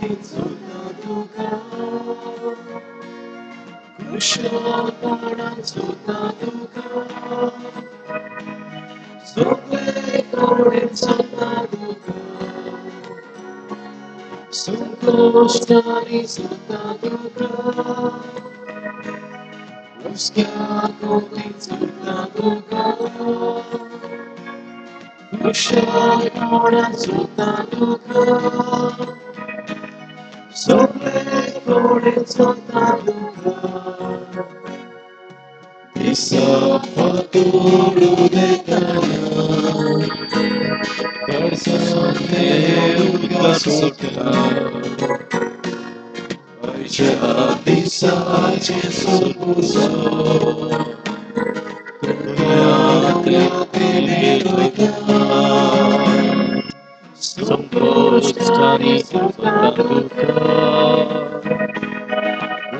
सुद्धा तुका कुशलपणात सुद्धा तुका सगळे कडेन सुद्धा तुका संकोष्टांनी सुद्धा तुका हुस्क्या कोटीत सुद्धा तुका कुशलपणात सुद्धा तुका सगळे कडेन सुद्धा तुका दिसा फातोरू देताना कर्जांतले उदका सुटना आयच्या दिसाचे सोपुजो संकोष्टांनी सुद्धा तुका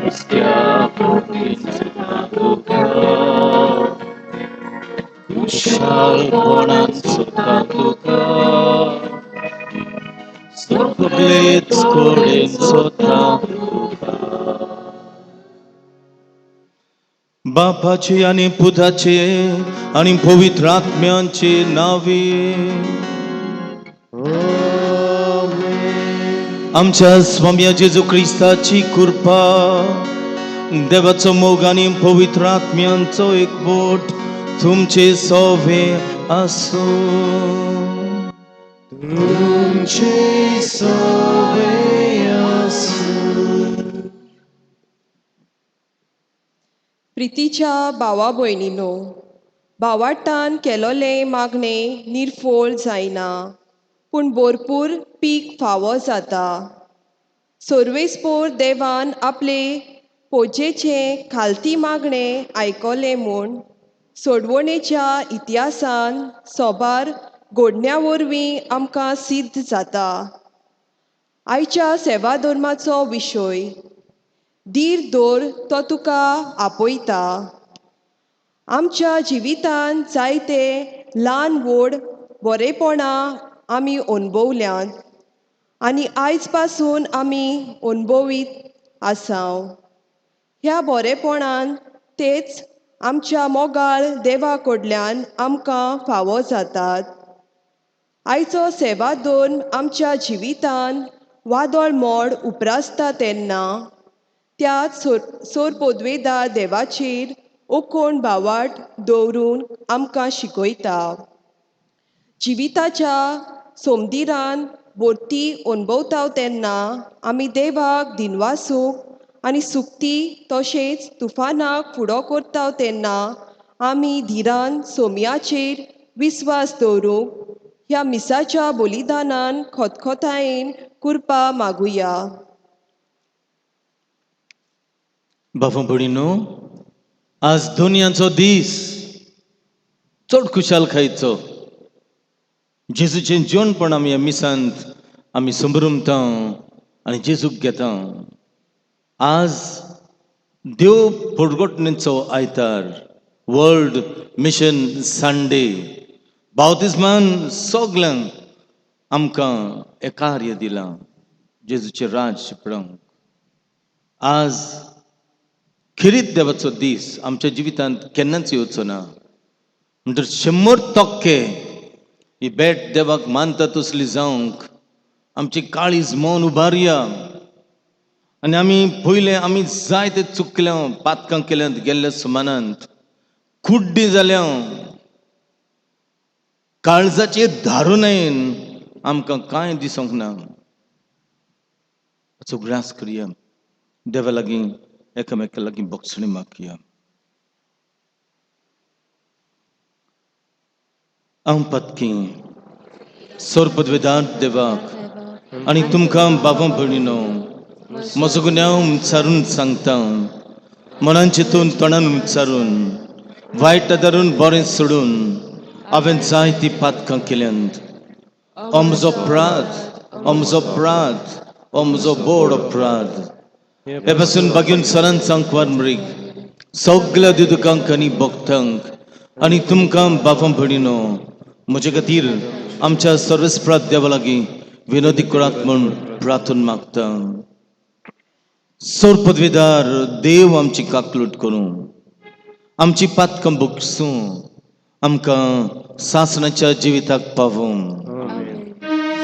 हुस्क्या कोटीत सुद्धा तुका कुशलपणात सुद्धा तुका सगळेच कडेन सुद्धा तुका बापाचे आणि पुताचे आणि पवित्र आत्म्यांचे नावे आमच्या स्वामी जेजू ख्रिस्ताची कृपा देवाचो मोग आणि पवित्र आत्म्यांचो एकवट तुमचे सोवे आसो तुमचे सोवे आसूं. प्रितीच्या भावा भयणीनो, भावाटान केलोले मागणे निर्फोळ जायना, पूण भरपूर पीक फावो जाता. सर्वेस्पोर देवान आपले पोजेचे खालती मागणे आयकोले म्हूण सोडवणेच्या इतिहासान सोबार घडण्या वरवीं आमकां सिद्ध जाता. आयच्या सेवा धर्माचो विशय धीर धर तो तुका आपयता. आमच्या जिवितांत जायते ल्हान व्हड बरेपणां आमी अणभवल्यांत आनी आयज पासून आमी अणभवीत आसांव. ह्या बरेपणान तेच आमच्या मोगाळ देवा कडल्यान आमकां फावो जातात. आयचो सेवा धर्म आमच्या जिवितांत वादळ मोड उप्रासता तेन्ना त्याच सोरपोद्वेदार देवाचेर ओकोण भावाट दवरून आमकां शिकयता. जिविताच्या सोमदिरान भोरती अणभवता तेन्ना आमी देवाक दिनवासूक आनी सुक्ती तशेंच तुफानाक फुडो करता तेन्ना आमी धिरान सोमयाचेर विस्वास दवरूंक ह्या मिसाच्या बलिदानान खोतखोतायेन कृपा मागुया. बाबा भयणीनो, आज दुनियाचो दीस चड खुशालकायेचो. जेजूचें जेवणपण आमी ह्या मिसांत आमी संभ्रमता आनी जेजूक घेता. आज देव पडगोटणेचो आयतार, वर्ल्ड मिशन संडे. बावतिस्मान सगल्यांक आमकां हें कार्य दिलां जेजूचें राज शिपडूंक. आज खिरीत देवाचो दीस आमच्या जिवितांत केन्नाच येवचो ना. म्हणटर 100% ही भेट देवाक मानता तसली जावंक आमची काळीज मौन उबारया. आनी आमी पयले आमी जायते चुकल्या, पातकां केल्यांत गेल्ल्या सुमानांत कुड्डी जाल्या, काळजाचेर धारुनयन आमकां कांय दिसोंक ना. हाचो ग्रास करया. देवा लागीं एकामेका लागीं बोगसणी मागया. हांव पत्की सोरपदवेदार देवाक आनी तुमकां बाबा भयणीनो म्हजो गुन्यांव उच्चारून सांगता. मनान चिंतून तोंडान उच्चारून वायट धरून बरें सोडून हांवें जायतीं पातकां केल्यांत. हो म्हजो अपराध, हो म्हजो बोड अपराध. हे पासून बागेवन सरान सांग वारमरीक सगळ्या दिदुकांक आनी भक्तांक आनी तुमकां बाबा भयणीनो म्हजे खातीर आमच्या सर्वेस्पराध देवा लागीं विनोदी करात म्हूण प्रार्थून मागता. सौर पदवीदार देव आमची काकलूट करूं, आमची पातकां भोगसूं, आमकां सासणाच्या जिविताक पावूं.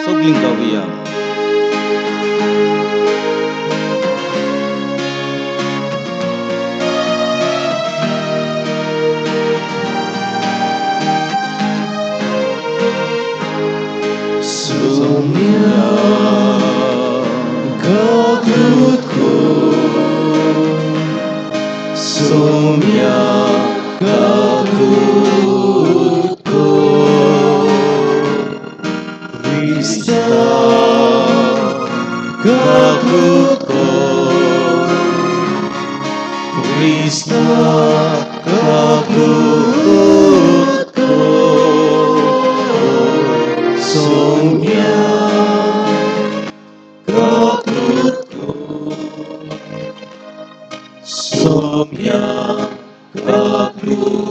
सगळीं गावया. Somia kakutko Krista kakutko Krista kakutko Somia kakutko Somia kakutko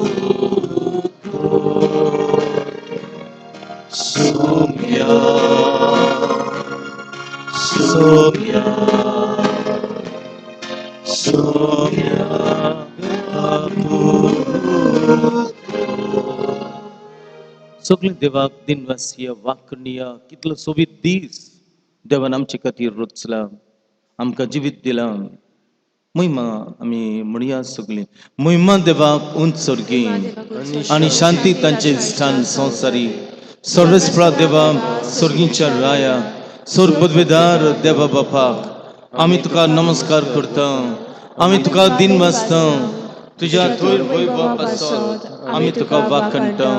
Somia Somia Somia सगळीं देवाक दिनवासिया वाकनिया कितलो सोबीत दीस देवान आमचे खातीर रचला, आमकां जिवीत दिलां. महिमा आमी म्हणया सगळीं. महिमा देवाक उंच सर्गी आनी शांती तांचे स्थान संवसारी. सर्वेस्परा देवा सर्गीच्या राया, सोर पदवीदार देवा बापाक आमी तुका नमस्कार करता, आमी तुका दिनवासता. तुज्या थंय वैभव आसत आमी तुका वाखणटा.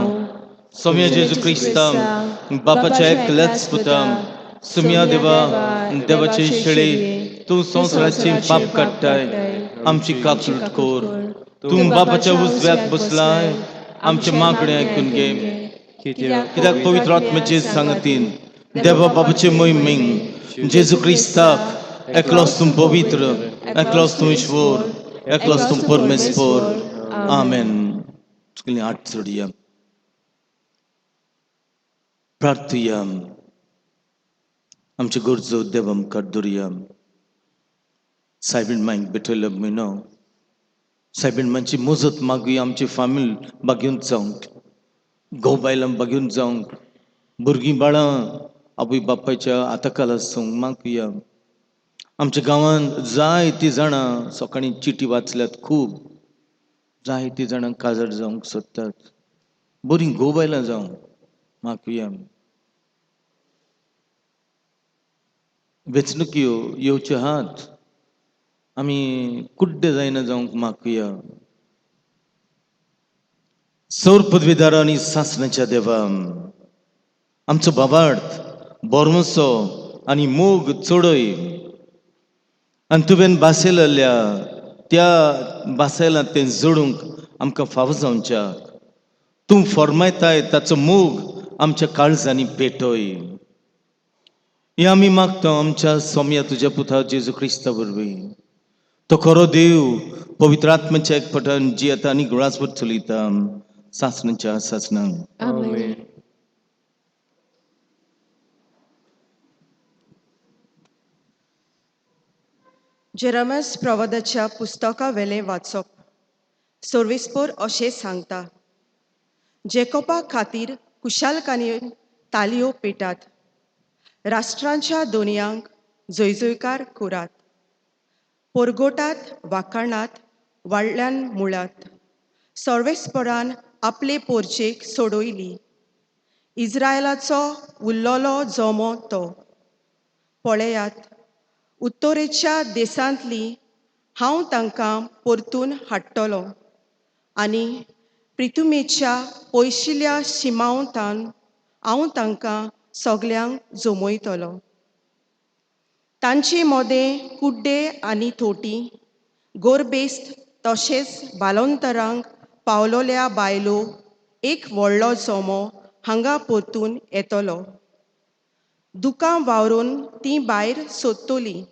सौम्य जेजू क्रिस्ता बापाच्या एकल्याच पुता, सुम्या देवा देवाचे शेळे, तूं संवसाराचे पाप काडटाय, आमची काकलूट कोर. तूं बापाच्या उजव्याक बसलाय, आमचे मागणे आयकून घे. कित्याक पवित्र आत्म्याचे सांगतीन देवा बापाचे मोहिमेक जेजू क्रिस्ताक एकलोच तूं पवित्र, एकलोच तूं ईश्वर, एकलोच तूं परमेश्वर. आमेन. सगळीं हात जोडया, प्रार्थुया. आमचे गरजो देव आमकां धरया. सायबीण मांयक बेठयलो म्हयनो, सायबीण मांयची मजत मागुया. आमची फामील बागेवंत जावंक, घोव बायलां बागेवंत जावंक, भुरगीं बाळां आवय बापायच्या आताकाल आसूंक मागुया. आमच्या गांवांत जायतीं जाणां सकाळीं चिटी वाचल्यात, खूब जायतीं जाणांक काजळ जावंक सोदतात. बरीं घोव बायलां जावंक मागुया. वेचणुक्यो येवच्यो आहात, आमी कुड्डे जायना जावंक मागुया. सौर पदवीदार आनी सासणाच्या देवा, आमचो बाबार्थ बोरमोसो आनी मोग चोडय आनी तुवें बासयलेल्या त्या बासयलां तें जोडूंक आमकां फावो जावच्या. तूं फॉर्मायताय ताचो मोग आमच्या काळजांनी पेटय. हे आमी मागता आमच्या सौम्या तुज्या पुता जेजू क्रिस्ता वरवीं. तो खरो देव पवित्र आत्म्याच्या एकपटान जियेता आनी गुळासभर चलयता सासणाच्या सासणांक. आमेन. जेरमस प्रवादाच्या पुस्तका वेलें वाचप. सर्वेस्पर अशें सांगता, जेकोपा खातीर कुशालकानी तालयो पेटात, राष्ट्रांच्या दोनयांक जयजयकार करात. पोरगोटात वाखाणात, वाडल्यान मुळात. सर्वेस्परान आपले पोरचेक सोडयली. इस्रायलाचो उरलोलो जोमो तो. पळयात, उत्तरेच्या देसांतली हांव तांकां परतून हाडटलों आनी प्रिथुमेच्या पयशिल्ल्या शिमावतान हांव तांकां सगल्यांक जमयतलों. तांचे मोदें कुड्डे आनी थोटी, गोरबेस्त तशेंच बालोंतरांक पावलोल्या बायलो एक व्हडलो जोमो हांगा परतून येतलो. दुकां वावरून तीं भायर सोदतलीं.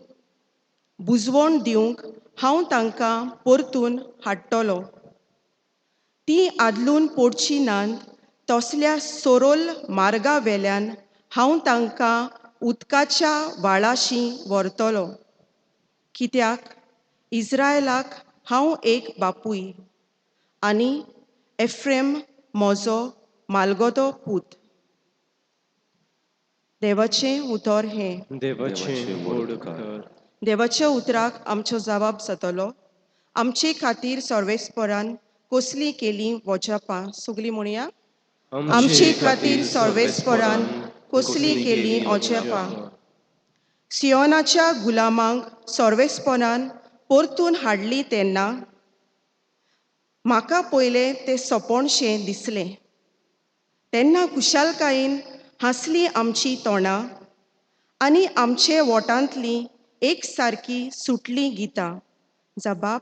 बुजवण दिवंक हांव तांकां परतून हाडटलों. तीं आदलून पडचीं नात तसल्या सोरोल मार्गा वेल्यान हांव तांकां उदकाच्या वाळाशी व्हरतलो, कित्याक इस्रायलाक हांव एक बापूय आनी एफ्रेम म्हजो मालगोदो पूत. देवाचें उतर हें. देवाचें व्हड कर. देवाच्या उतराक आमचो जबाब जातलो. आमचे खातीर सर्वेस्परान कसली केली वजापां, सगळीं म्हणया. आमचे खातीर सर्वेस्परान कसली केली ओजेपां. सियोनाच्या गुलामांक सर्वेस्परान परतून हाडली तेन्ना म्हाका पयलें तें सोंपणशें दिसलें. तेन्ना खुशालकायेन हांसलीं आमचीं तोंडां आनी आमचे ओठांतलीं एक सारकी सुटलीं गितां. जबाब,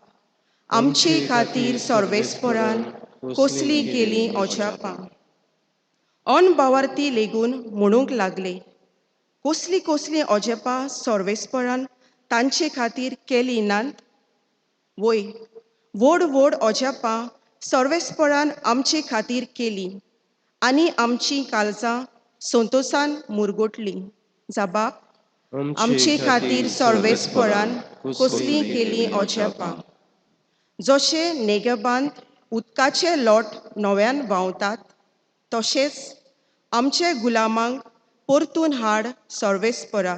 आमचे खातीर सर्वेस्परान कसली केली ओजापां. अणभवार्थी लेगून म्हणूंक लागले, कसली कसली ओजेपां सर्वेस्परान तांचे खातीर केली नात? वय, व्हड व्हड ओजेपां सर्वेस्परान आमचे खातीर केली आनी आमचीं काळजां संतोशान मुरगोटलीं. जबाब, आमचे खातीर सर्वेस्परान कसली केली ओजेपां. जशें नेगेबांत उदकाचे लोट नव्यान व्हांवतात, तशेंच आमचे गुलामांक परतून हाड सर्वेस्परा.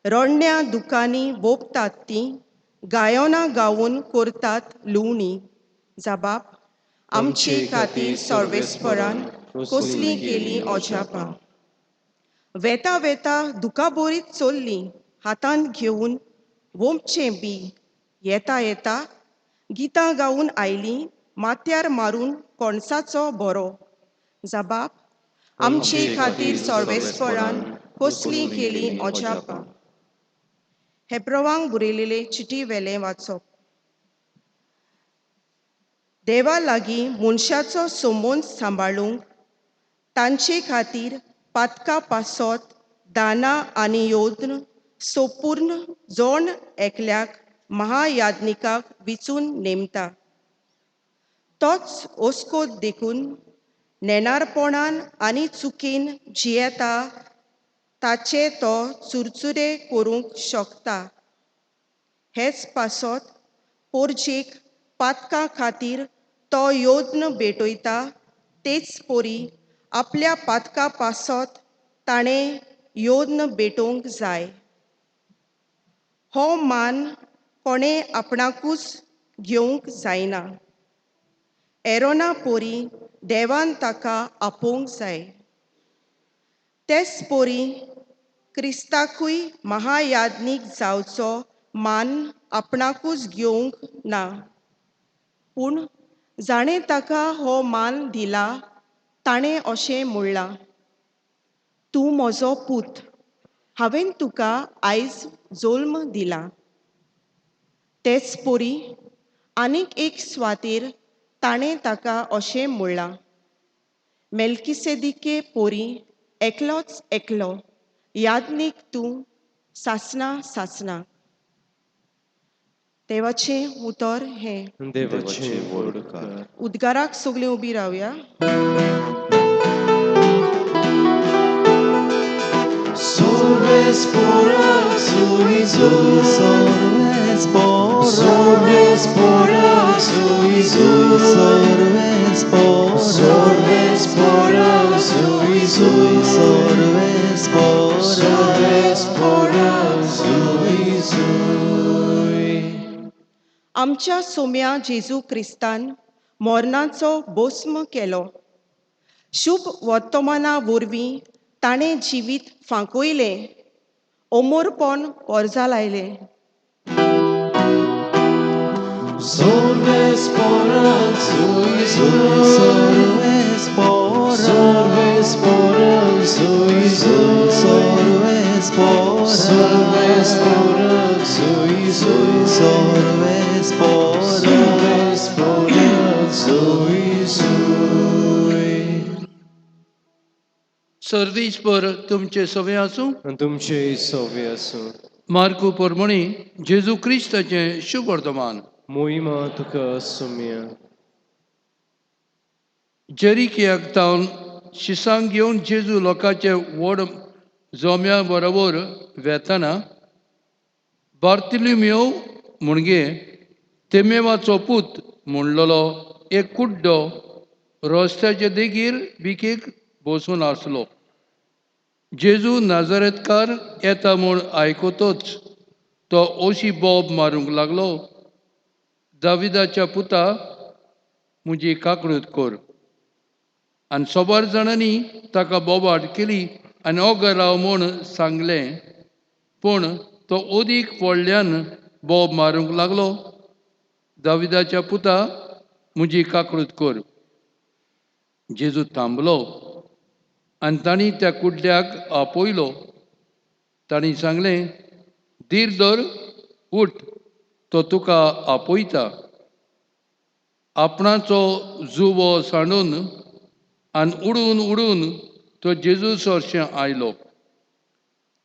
रोडण्या दुकांनी बोबतात तीं, गायोनां गावून करतात लुवणी. जबाब, आमचे खातीर सर्वेस्परान कसली केली ओजापां. वेता वेता दुकाबोरीत चल्लीं, हातांत घेवन वोंपचें बी. येता येता गितां गावून आयलीं, माथ्यार मारून कोणसाचो बरो. जबाब, आमचे खातीर सर्वेस्परान कसली केली ओजापां. हेब्रोवांक बरयलेले चिटी वेलें वाचप. देवा लागीं मनशाचो संबंद सांबाळूंक तांचे खातीर पातका पासत दानां आनी योद्न सोपूर्ण जोण एकल्याक महायाज्ञिकाक विचून नेमता. तोच ओस्कोद देखून नेनारपणान आनी चुकीन जियेता ताचे तो चुरचुरे करूंक शकता. हेच पासत पोरजेक पातकां खातीर तो योद्न भेटयता, तेच पोरी आपल्या पातका पासत ताणें योद्न भेटोवंक जाय. हो मान कोणें आपणाकूच घेवंक जायना. एरोना पोरी देवान ताका आपोवंक जाय. तेच पोरी क्रिस्ताकूय महायाज्ञीक जावचो मान आपणाकूच घेवंक ना. पूण जाणें ताका हो मान दिला, ताणें अशें म्हणलां, तूं म्हजो पूत, हांवें तुका आयज जल्म दिला. तेच पोरी आनीक एक सुवातेर ताणें ताका अशें म्हणलां, मेल्किसेदीके पोरी एकलोच एकलो याज्ञीक तूं सासणा सासणा. देवाचें उतर हें. देवाचें व्हड कर. उद्गाराक सगळीं उबीं रावया. Sorvespora, sui sui, sorvespora, sorvespora, sui sui, sorvespora, sorvespora, sui sui, sorvespora, sorvespora, sui sui. आमच्या सोम्या जेजू क्रिस्तान मोरनाचो भस्म केलो. शुभ वर्तमाना वरवीं ताणें जिवीत फांकयलें, अमरपण वर्जा लायलें. Sorvespora, sui sui, sorvespora, sorvespora, sui sui, sorvespora, sorvespora, sui sui, sorvespora, sorvespora, sui sui. सर्दीसपर तुमचे सवे आसूं. तुमचे सवे आसूं. मार्कू पोरमणी जेजू क्रिस्ताचें शुभ वर्तमान. मोहिमा तुका सुम्या. जेरिकियाक तावन शिसांक घेवन जेजू लोकांचे व्हड जोम्या बरोबर वेताना बार्तिलिमेव म्हणगे तेमेवाचो पूत म्हणलेलो एक कुड्डो रस्त्याचे देगीर बिकेक बसून आसलो. जेजू नाजरेतकार येता म्हूण आयकतोच तो ओशी बोब मारूंक लागलो, दाविदाच्या पुता म्हजी काकूट कर. आनी सोबार जाणांनी ताका बोबाट केली आनी ओग राव म्हूण सांगलें. पूण तो ओदीक व्हडल्यान बोब मारूंक लागलो, दाविदाच्या पुता म्हजी काकूट कर. जेजू थांबलो आनी तांणी त्या कुड्ड्याक आपयलो. तांणी सांगलें, धीर धर, उठ, तो तुका आपयता. आपणाचो जुवो सांडून आनी उडून उडून तो जेजू सोरशें आयलो.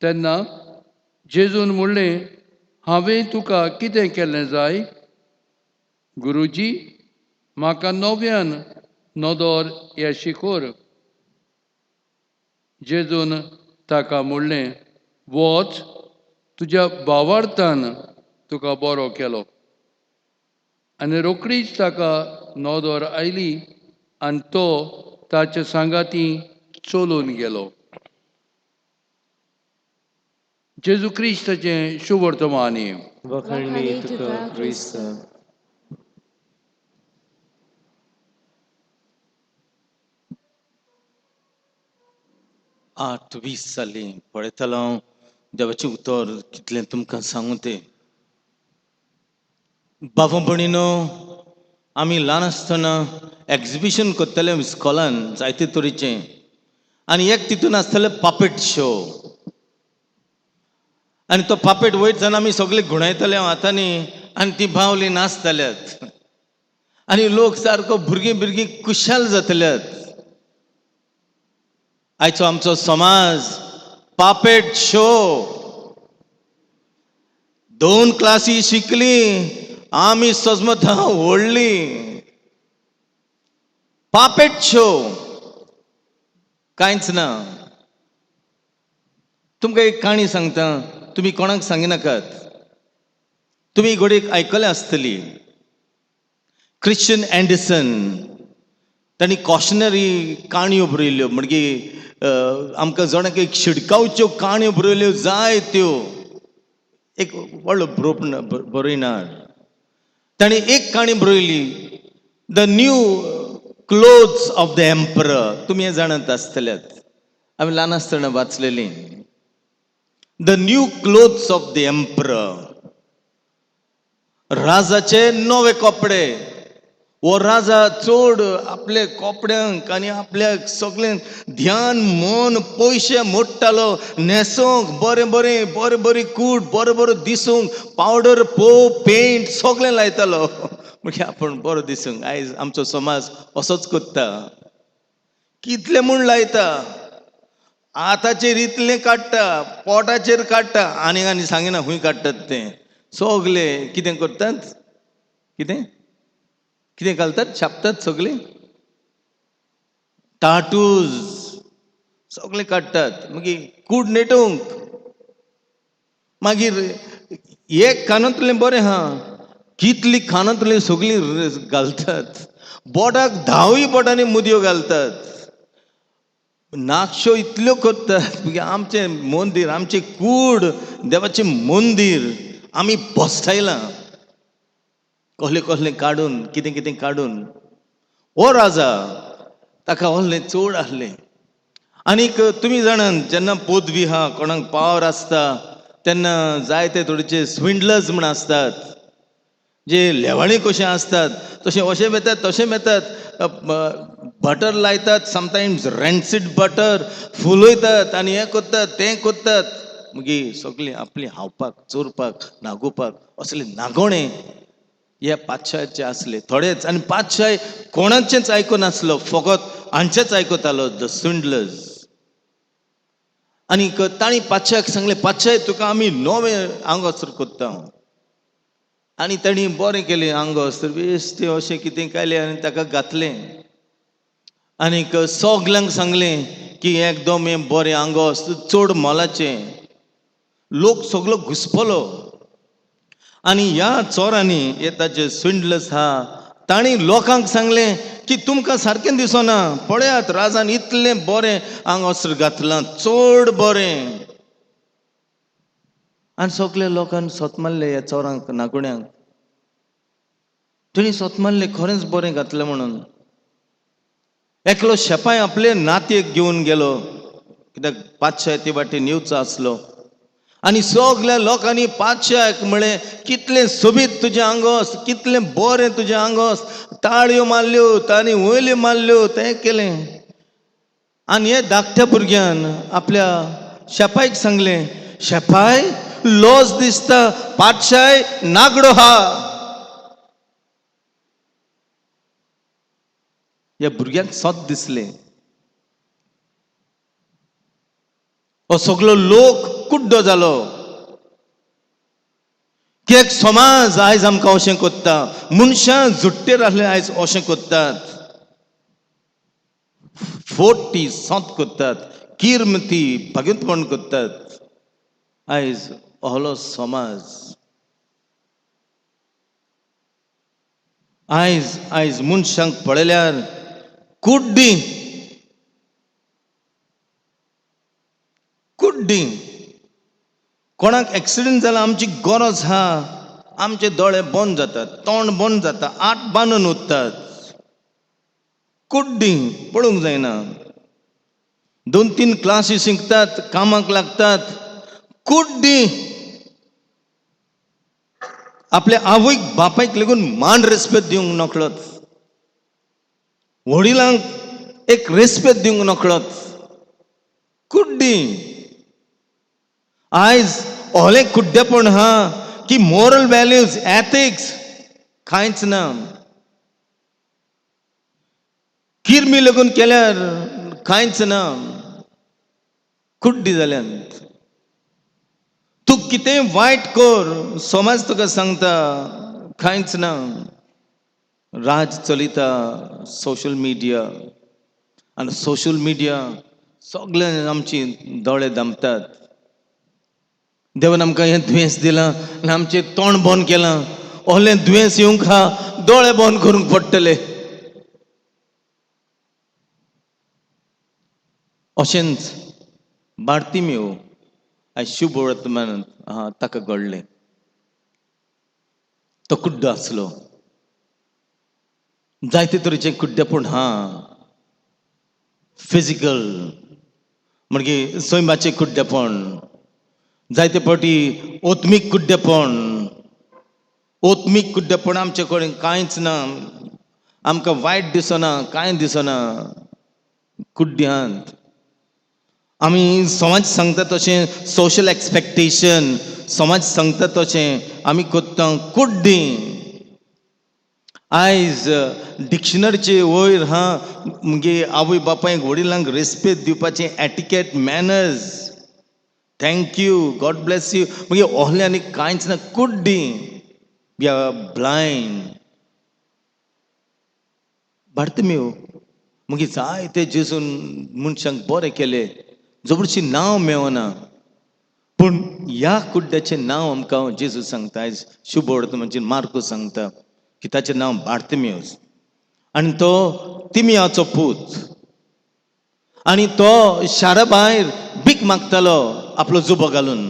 तेन्ना जेजून म्हणलें, हांवें तुका कितें केलें जाय? गुरुजी, म्हाका नव्यान नदर हें शिकोर. जेजून ताका म्हणलें, वच, तुज्या भावार्थान तुका बरो केलो. आनी रोखडीच ताका नदर आयली आनी तो ताच्या सांगाती चलून गेलो. जेजू क्रिस्ताचें शुभ वर्तमानी. वखणली तुका क्रिस्त. 8-20 साली पळयतालो हांव देवाचें उतर कितलें तुमकां सांगू तें. बाबा भणीनो, आमी ल्हान आसतना एक्झिबिशन करताले इस्कॉलान जायते तरेचें, आनी एक तितून आसतालें पापेट शो. आनी तो पापेट वयतना आमी सगळे घुंवडायताले हातांनी आनी ती बावली नाचताल्यात आनी लोक सारको भुरगीं कुशाल जातल्यात. आयचो आमचो समाज पापेट शो. 2 क्लासी शिकली, आमी सजमतां व्हडली. पापेट शो कांयच ना. तुमकां एक काणी सांगता, तुमी कोणाक सांगिनाकात. तुमी घोडीक आयकलें आसतली. क्रिश्चियन एंडरसन तांणी कॉशनरी काणयो बरयल्यो, म्हणजे आमकां जणांक एक शिडकावच्यो काणयो बरयल्यो जायत्यो. एक व्हडलो बरयणार. ताणें एक काणी बरयली, the new clothes of the emperor. तुमी हें जाणत आसतल्यात, आमी ल्हान आसतना वाचलेली. The new clothes of the emperor. राजाचे नवे कपडे. वो राजा चड आपले कपड्यांक आनी आपल्याक सगळें ध्यान मन पयशे मोडटालो. न्हेसोंक बरें बरें कूट, बरें दिसूंक, पावडर पेंट सगळें लायतालो म्हणजे आपूण बरो दिसूंक. आयज आमचो समाज असोच करता. कितले म्हूण लायता, आतांचेर इतलें काडटा, पोटाचेर काडटा, आनी सांगिना हूंय काडटात तें सगळे. कितें करतात, कितें घालतात, छापतात सगळे. टाटूज सगळे काडटात. मागीर कूड नेटोवंक, मागीर एक कानांतलें बरें हा, कितलीं कानांतलीं सगळीं घालतात. बोटाक 10 बोटांनी मुदयो घालतात. नाक्षो इतल्यो करतात. मागीर आमचें मंदीर, आमचें कूड, देवाचें मंदीर आमी भोसतायलां कसलें काडून, कितें काडून. हो राजा, ताका व्हडलें चड आहलें. आनीक तुमी जाणात, जेन्ना पदवी हा, कोणाक पावर आसता, तेन्ना जायते थोडेचे स्विंडलर्स म्हण आसतात, जे लेवाळी कशें आसतात, तशें अशें मेतात तशें मेतात. बटर लायतात, समटायम्स रेंसीड बटर फुलयतात आनी हें करतात तें करतात. मागीर सगळीं आपली हावपाक, चोरपाक, नागोवपाक असले नागोणे हे पातशाचे आसले थोडेच. आनी पातशाय कोणाचेंच आयकनासलो, फकत हांचेच आयकतालो, द स्विंडलर्स. आनीक तांणी पातशाक सांगलें, पातशाय तुका आमी नवें आंगवस्त्र कोत्ता. आनी तांणी बरें केलें आंगवस्त्र, बेश्टें अशें कितें केलें आनी ताका घातलें. आनीक सगल्यांक सांगलें की एकदम हें बरें आंगोस्त चड मोलाचें. लोक सगलो घुसपलो आनी ह्या चोरांनी हे ताचे स्विंडलर्स आहा तांणी लोकांक सांगलें की तुमकां सारकें दिसना, पळयात राजान इतलें बरें आंगोस्त्र घातलां, चड बरें. आनी सगल्या लोकांनी सोत मारलें ह्या चोरांक, नागुण्याक. तुणी सोत मारलें खरेंच बरें घातलें म्हणून. एकलो शेपाय आपले नातयेक घेवन गेलो, कित्याक पातशाय ते वाटेन येवचो आसलो. आनी सगल्या लोकांनी पातशाक म्हळें कितलें सोबीत तुजें आंगोस्त, कितलें बरें तुजें आंगोस्त. ताळयो मारल्यो, तांणी वयल्यो मारल्यो, तें केलें. आनी हे धाकट्या भुरग्यान आपल्या शेपायक सांगलें, शेपाय लॉस दिसता, पातशाय नागडो हा. ह्या भुरग्याक सोत दिसलें. हो सगलो लोक कुड्डो जालो. कित्याक समाज आयज आमकां अशें कोत्ता, मनशां जुट्टेर आहले आयज अशें कोत्तात. फोट्टी सोत कोत्तात, किरमती भागीतपण कोत्तात. आयज ohlo समाज. आयज मनशांक पळयल्यार कुड्डी कोणाक एक्सिडेंट जाला आमची गरज हा, आमचे दोळे बंद जातात, तोंड बंद जाता, आट बांदून उरतात. कुड्डी पळोवंक जायना. 2-3 क्लासी शिकतात, कामाक लागतात. कुड्डी आपल्या आवयक बापायक लागून मान रेस्पेद दिवंक नकळत, वडिलांक एक रेस्पेद दिवंक नकळत. कुड्डी आयज ओले कुड्डेपण हा की मोरल व्हॅल्यूज, एथिक्स कांयच ना. किरमी लागून केल्यार कांयच ना. कुड्डी जाल्यात. तूं कितें वायट कर, समाज तुका सांगता कांयच ना. राज चलयता सोशल मिडिया, आनी सोशल मिडिया सगळे आमची दोळे धांपतात. देवान आमकां हें दुयेंस दिलां आनी आमचें तोंड बंद केलां. ohलें दुयेंस येवंक हा, दोळे बंद करूंक पडटले. अशेंच बार्तिमेव आयज शुभ वर्तमान ताका घडलें. तो कुड्डो आसलो. जायते तरेचें कुड्डेपण हा. फिजिकल म्हणजे सैमाचें कुड्डेपण, जायते फावटी ओत्मीक कुड्डेपण. ओत्मीक कुड्डेपण आमचे कडेन कांयच ना, आमकां वायट दिसना, कांय दिसना. कुड्ड्यांत आमी समाज सांगता तशें सोशल एक्सपेक्टेशन, समाज सांगता तशें आमी कोत्ता. कुड्डी आयज डिक्शनरीचे वयर हा मुगे आवय बापायक वडिलांक रेस्पेद दिवपाचें etiquette, manners, thank you, God bless you, मुगे ohलें आनी कांयच ना. कुड्डी वी आर ब्लायंड. बार्तिमेव मुगे जायते जेजून मनशांक बरें केलें, जबरशी नांव मेळना, पूण ह्या कुड्ड्याचें नांव आमकां जेजू सांगता. आयज शुभ वर्तमानाचेर मार्को सांगता की ताचें नांव बार्तिमेव. आनी तो तिमियाचो पूत. आनी तो शारा भायर भीक मागतालो आपलो जुबो घालून.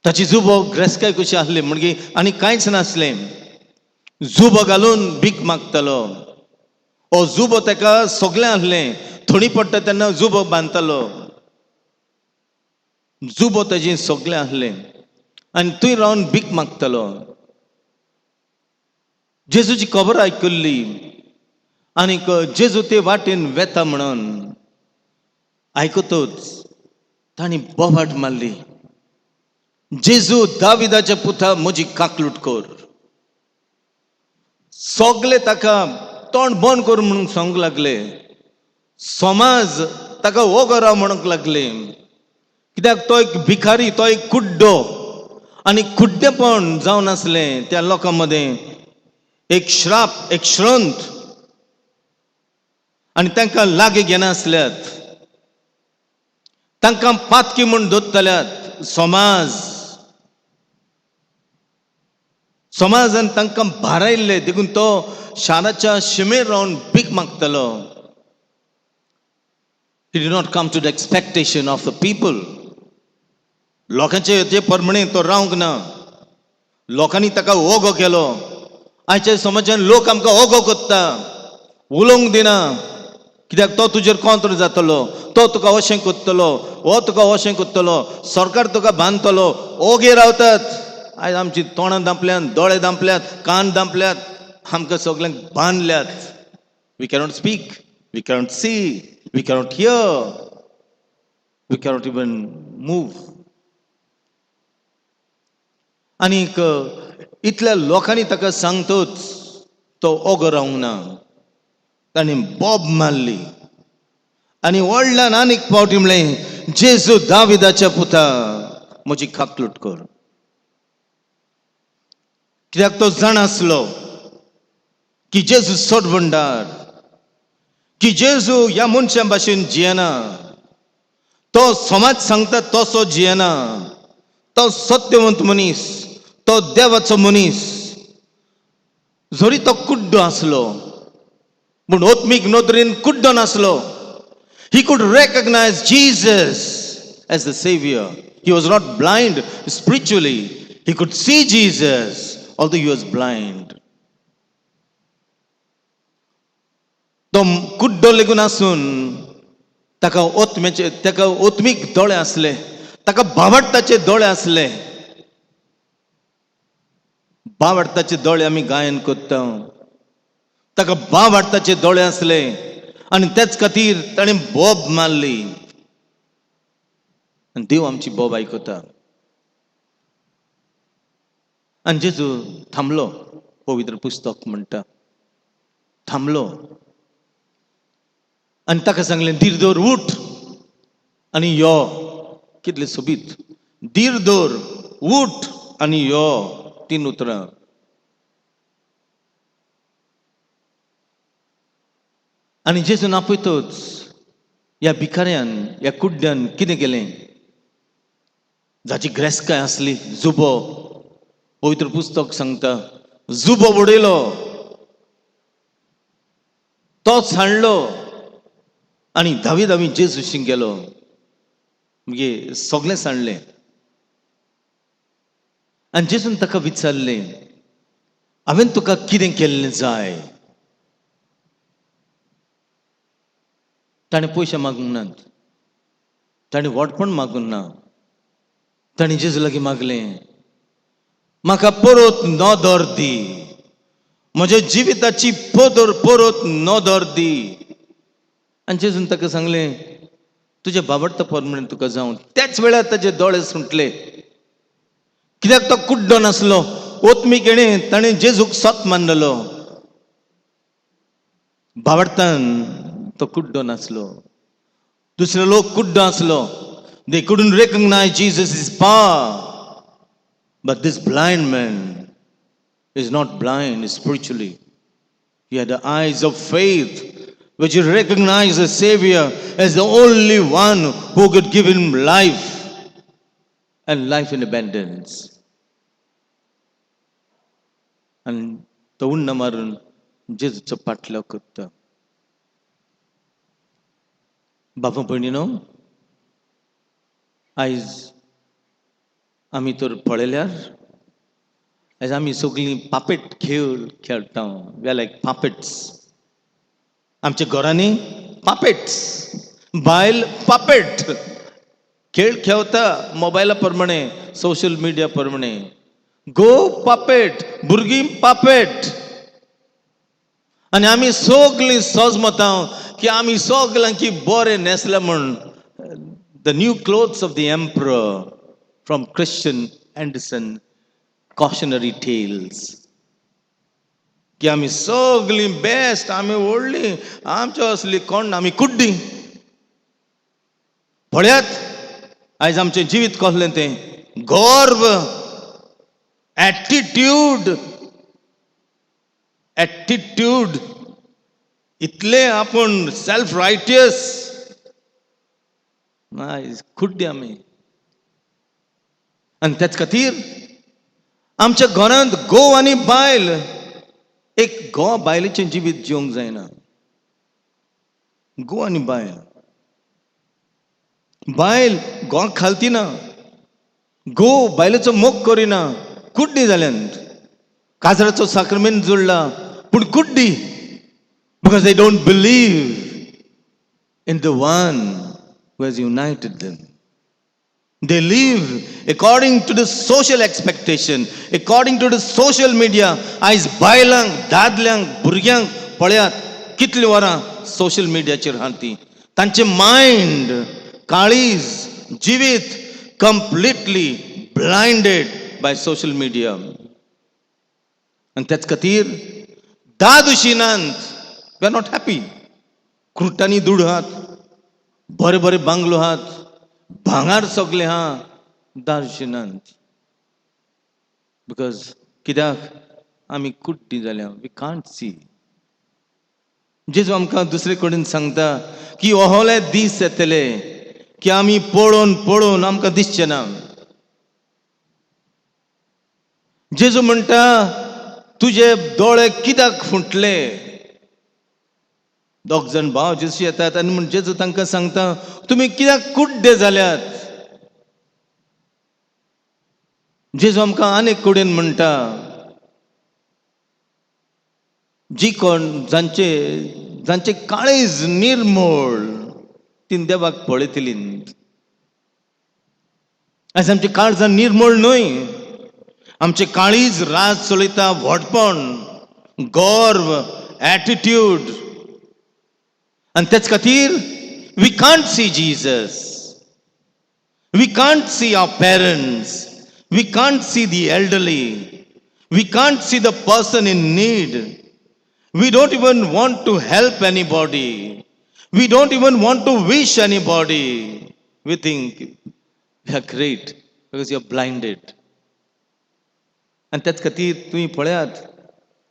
ताची जुबो ग्रेस्काय कशी आहली म्हणजे आनी कांयच नासलें. जुबो घालून भीक मागतालो. हो जुबो ताका सगळें आहलें. थंडी पडटा तेन्ना जुबो बांदतालो. जुबो ताजें सगळें आहलें आनी थंय रावन भीक मागतालो. जेजूची खबर आयकल्ली आनीक जेजू ते वाटेन वेता म्हणून आयकतोच तांणी बोबाट मारली, जेजू दाविदाच्या पुता म्हजी काकलूट कर. सगळे ताका तोंड बंद कर म्हणून सांगूंक लागले. समाज ताका वगो राव म्हणूंक लागले. कित्याक तो एक भिकारी, तो एक कुड्डो. आनी कुड्डेपण जावन आसलें त्या लोकां मदें. एक श्राप, एक श्रंत आनी तांकां लागी घेनासल्यात, तांकां पातकी म्हूण दोत्तल्यात समाजान तांकां भारायल्ले, देखून तो शाराच्या शिमेर रावन भीक मागतलो. He did not come to the expectation of the people. लोकांचे जे परमणे तो रावंक ना. लोकांनी ताका ओगो केलो. आयच्या समाजान लोक आमकां ओगो कोत्ता, उलोवंक दिना. कित्याक तो तुजेर कोंत्र जातलो, तो तुका अशें कोत्तलो, हो तुका अशें कोत्तलो, सरकार तुका बांदतलो. ओगे रावतात. आयज आमची तोंडां दांपल्यात, दोळे दांपल्यात, कान दांपल्यात, आमकां सगल्यांक बांदल्यात. We cannot speak, we cannot see, we cannot hear, we cannot even move. आनीक इतल्या लोकांनी ताका सांगतोच तो ओगो रावंक ना. ताणें बोब मारली आनी व्हडल्यान आनीक फावटी म्हणलें, जेजू दाविदाच्या पुता, म्हजी खाकलूट कर. कित्याक तो जाण आसलो की जेजू सोडवंडार, की जेजू ह्या मनशा भाशेन जियेना. तो समाज सांगता तसो जियेना. तो सत्यवंत मनीस, तो देवाचो मनीस. जरी तो कुड्डो आसलो, पूण ओत्मीक नदरेन कुड्डो नासलो. He could recognize Jesus as the Savior. He was not blind spiritually. He could see Jesus, although he was blind. तो कुड्डो लेगून आसून ताका ओत्मीक दोळे आसले, ताका भावार्थाचे दोळे आसले. भावार्थाचे दोळे आमी गायन कोत्ता. ताका भावार्थाचे दोळे आसले आनी तेच खातीर ताणें बोब मारली. आनी देव आमची बोब आयकता. आनी जेजू थांबलो. पवित्र पुस्तक म्हणटा थांबलो आनी ताका सांगलें, धीर दवर, उठ आनी यो. कितलें सोबीत. धीर दवर, उठ आनी यो. 3 उतरां. आनी जेजून आपयतोच ह्या भिकाऱ्यान, ह्या कुड्ड्यान कितें केलें, जाची ग्रेसकाय आसली, जुबो. पवित्र पुस्तक सांगता जुबो उडयलो, तोच हाडलो आनी धावी धावी जेजूशी गेलो. म्हणजे सगळें सांडलें. आनी जेजून ताका विचारलें, हांवें तुका कितें केल्लें जाय? ताणें पयशे मागूंक नात, ताणें वडपण मागूंक ना. ताणें जेजू लागीं मागलें, म्हाका परत नदर दी, म्हज्या जिविताची परत नदर दी. आनी जेजून ताका सांगलें, तुज्या बाबडता प्रमाणे तुका जावं. त्याच वेळार ताचे दोळे सुटले. कित्याक तो कुड्डो नासलो. ओत्मीक ताणें जेजूक सोत मानलेलो. बाबडतान तो कुड्डो नासलो. दुसरे लोक कुड्डो आसलो. They couldn't recognize Jesus' power. But this blind man is not blind spiritually. He had the eyes of faith, which he recognized the Savior as the only one who could give him life and life in abundance. And तो उन्न मारून जेजूचो पाटलो करता. बाबा भयणीनो, आयज आमी तर पळयल्यार आयज आमी सगळीं पापेट खेळ खेळटा. We are like puppets. आमच्या घरांनी पापेट्स, बायल पापेट खेळ खेळता मोबायला प्रमाणे, सोशल मिडिया प्रमाणे. गो पापेट, भुरगीं पापेट. आनी आमी सगळीं सोजमतां की आमी सगळ्यांकी बरें न्हेसल्या म्हण. The new clothes of the emperor from Christian Andersen cautionary tales. की आमी सगळीं बेस्ट, आमी व्हडलीं, आमच्यो असली कोण, आमी कुड्डी. पळयात आयज आमचें जिवीत कसलें तें. गर्व, एटीट्यूड. इतले आपण सेल्फ रायटियस नाही खुड्डे आमी. आणि त्याच खातीर आमच्या घरांत घोव आनी बायल एक घोवा बायलेचें जिवीत जिवंक जायना. घोव आनी बायल, बायल घोवाक खालती ना, घोव बायलेचो मोग करिना, कुड्डी जाल्यांत. काजराचो साक्रमेंट जोडला पूण कुड्डी, because they don't believe in the one who has united them. They live according to the social expectation, according to the social media. आयज बायलांक, दादल्यांक, भुरग्यांक पळयात कितली वरां सोशल मिडियाचेर आहा ती. तांचे मायंड, काळीज, जिवीत कंप्लिटली ब्लायंडेड बाय सोशल मिडिया. आनी त्याच खातीर दादुशिनांत वी आर नॉट हॅपी. क्रुटांनी दूड आहात, बरे बरे बांगलो आहात, भांगार सगळे आहा, दादुशिनांत. बिकॉज कित्याक आमी कुड्डी जाल्या, वी कांट सी. जेजू आमकां दुसरे कडेन सांगता की ओहोले दीस येतले की आमी पळोवन पळोवन आमकां दिसचे ना. जेजू म्हणटा तुझे दोळे कित्याक फुटले. दोग जाण भाव जेजू येतात आनी म्हण जेजू तांकां सांगता तुमी कित्याक कुड्डे जाल्यात. जेजू आमकां आनीक कडेन म्हणटा जी कोण जांचे काळीज निर्मळ तीं देवाक पळयतलीं. आयज आमचे काळजां निर्मळ न्हय. आमचे काळीज राज चलयता व्हडपण, गर्व, एटिट्यूड. आनी तेच खातीर we can't see Jesus. We can't see our parents. We can't see the elderly. We can't see the person in need. We don't even want to help anybody. We don't even want to wish anybody. We think we are great because you are blinded. आणि त्याच खातीर तुम्ही पळयात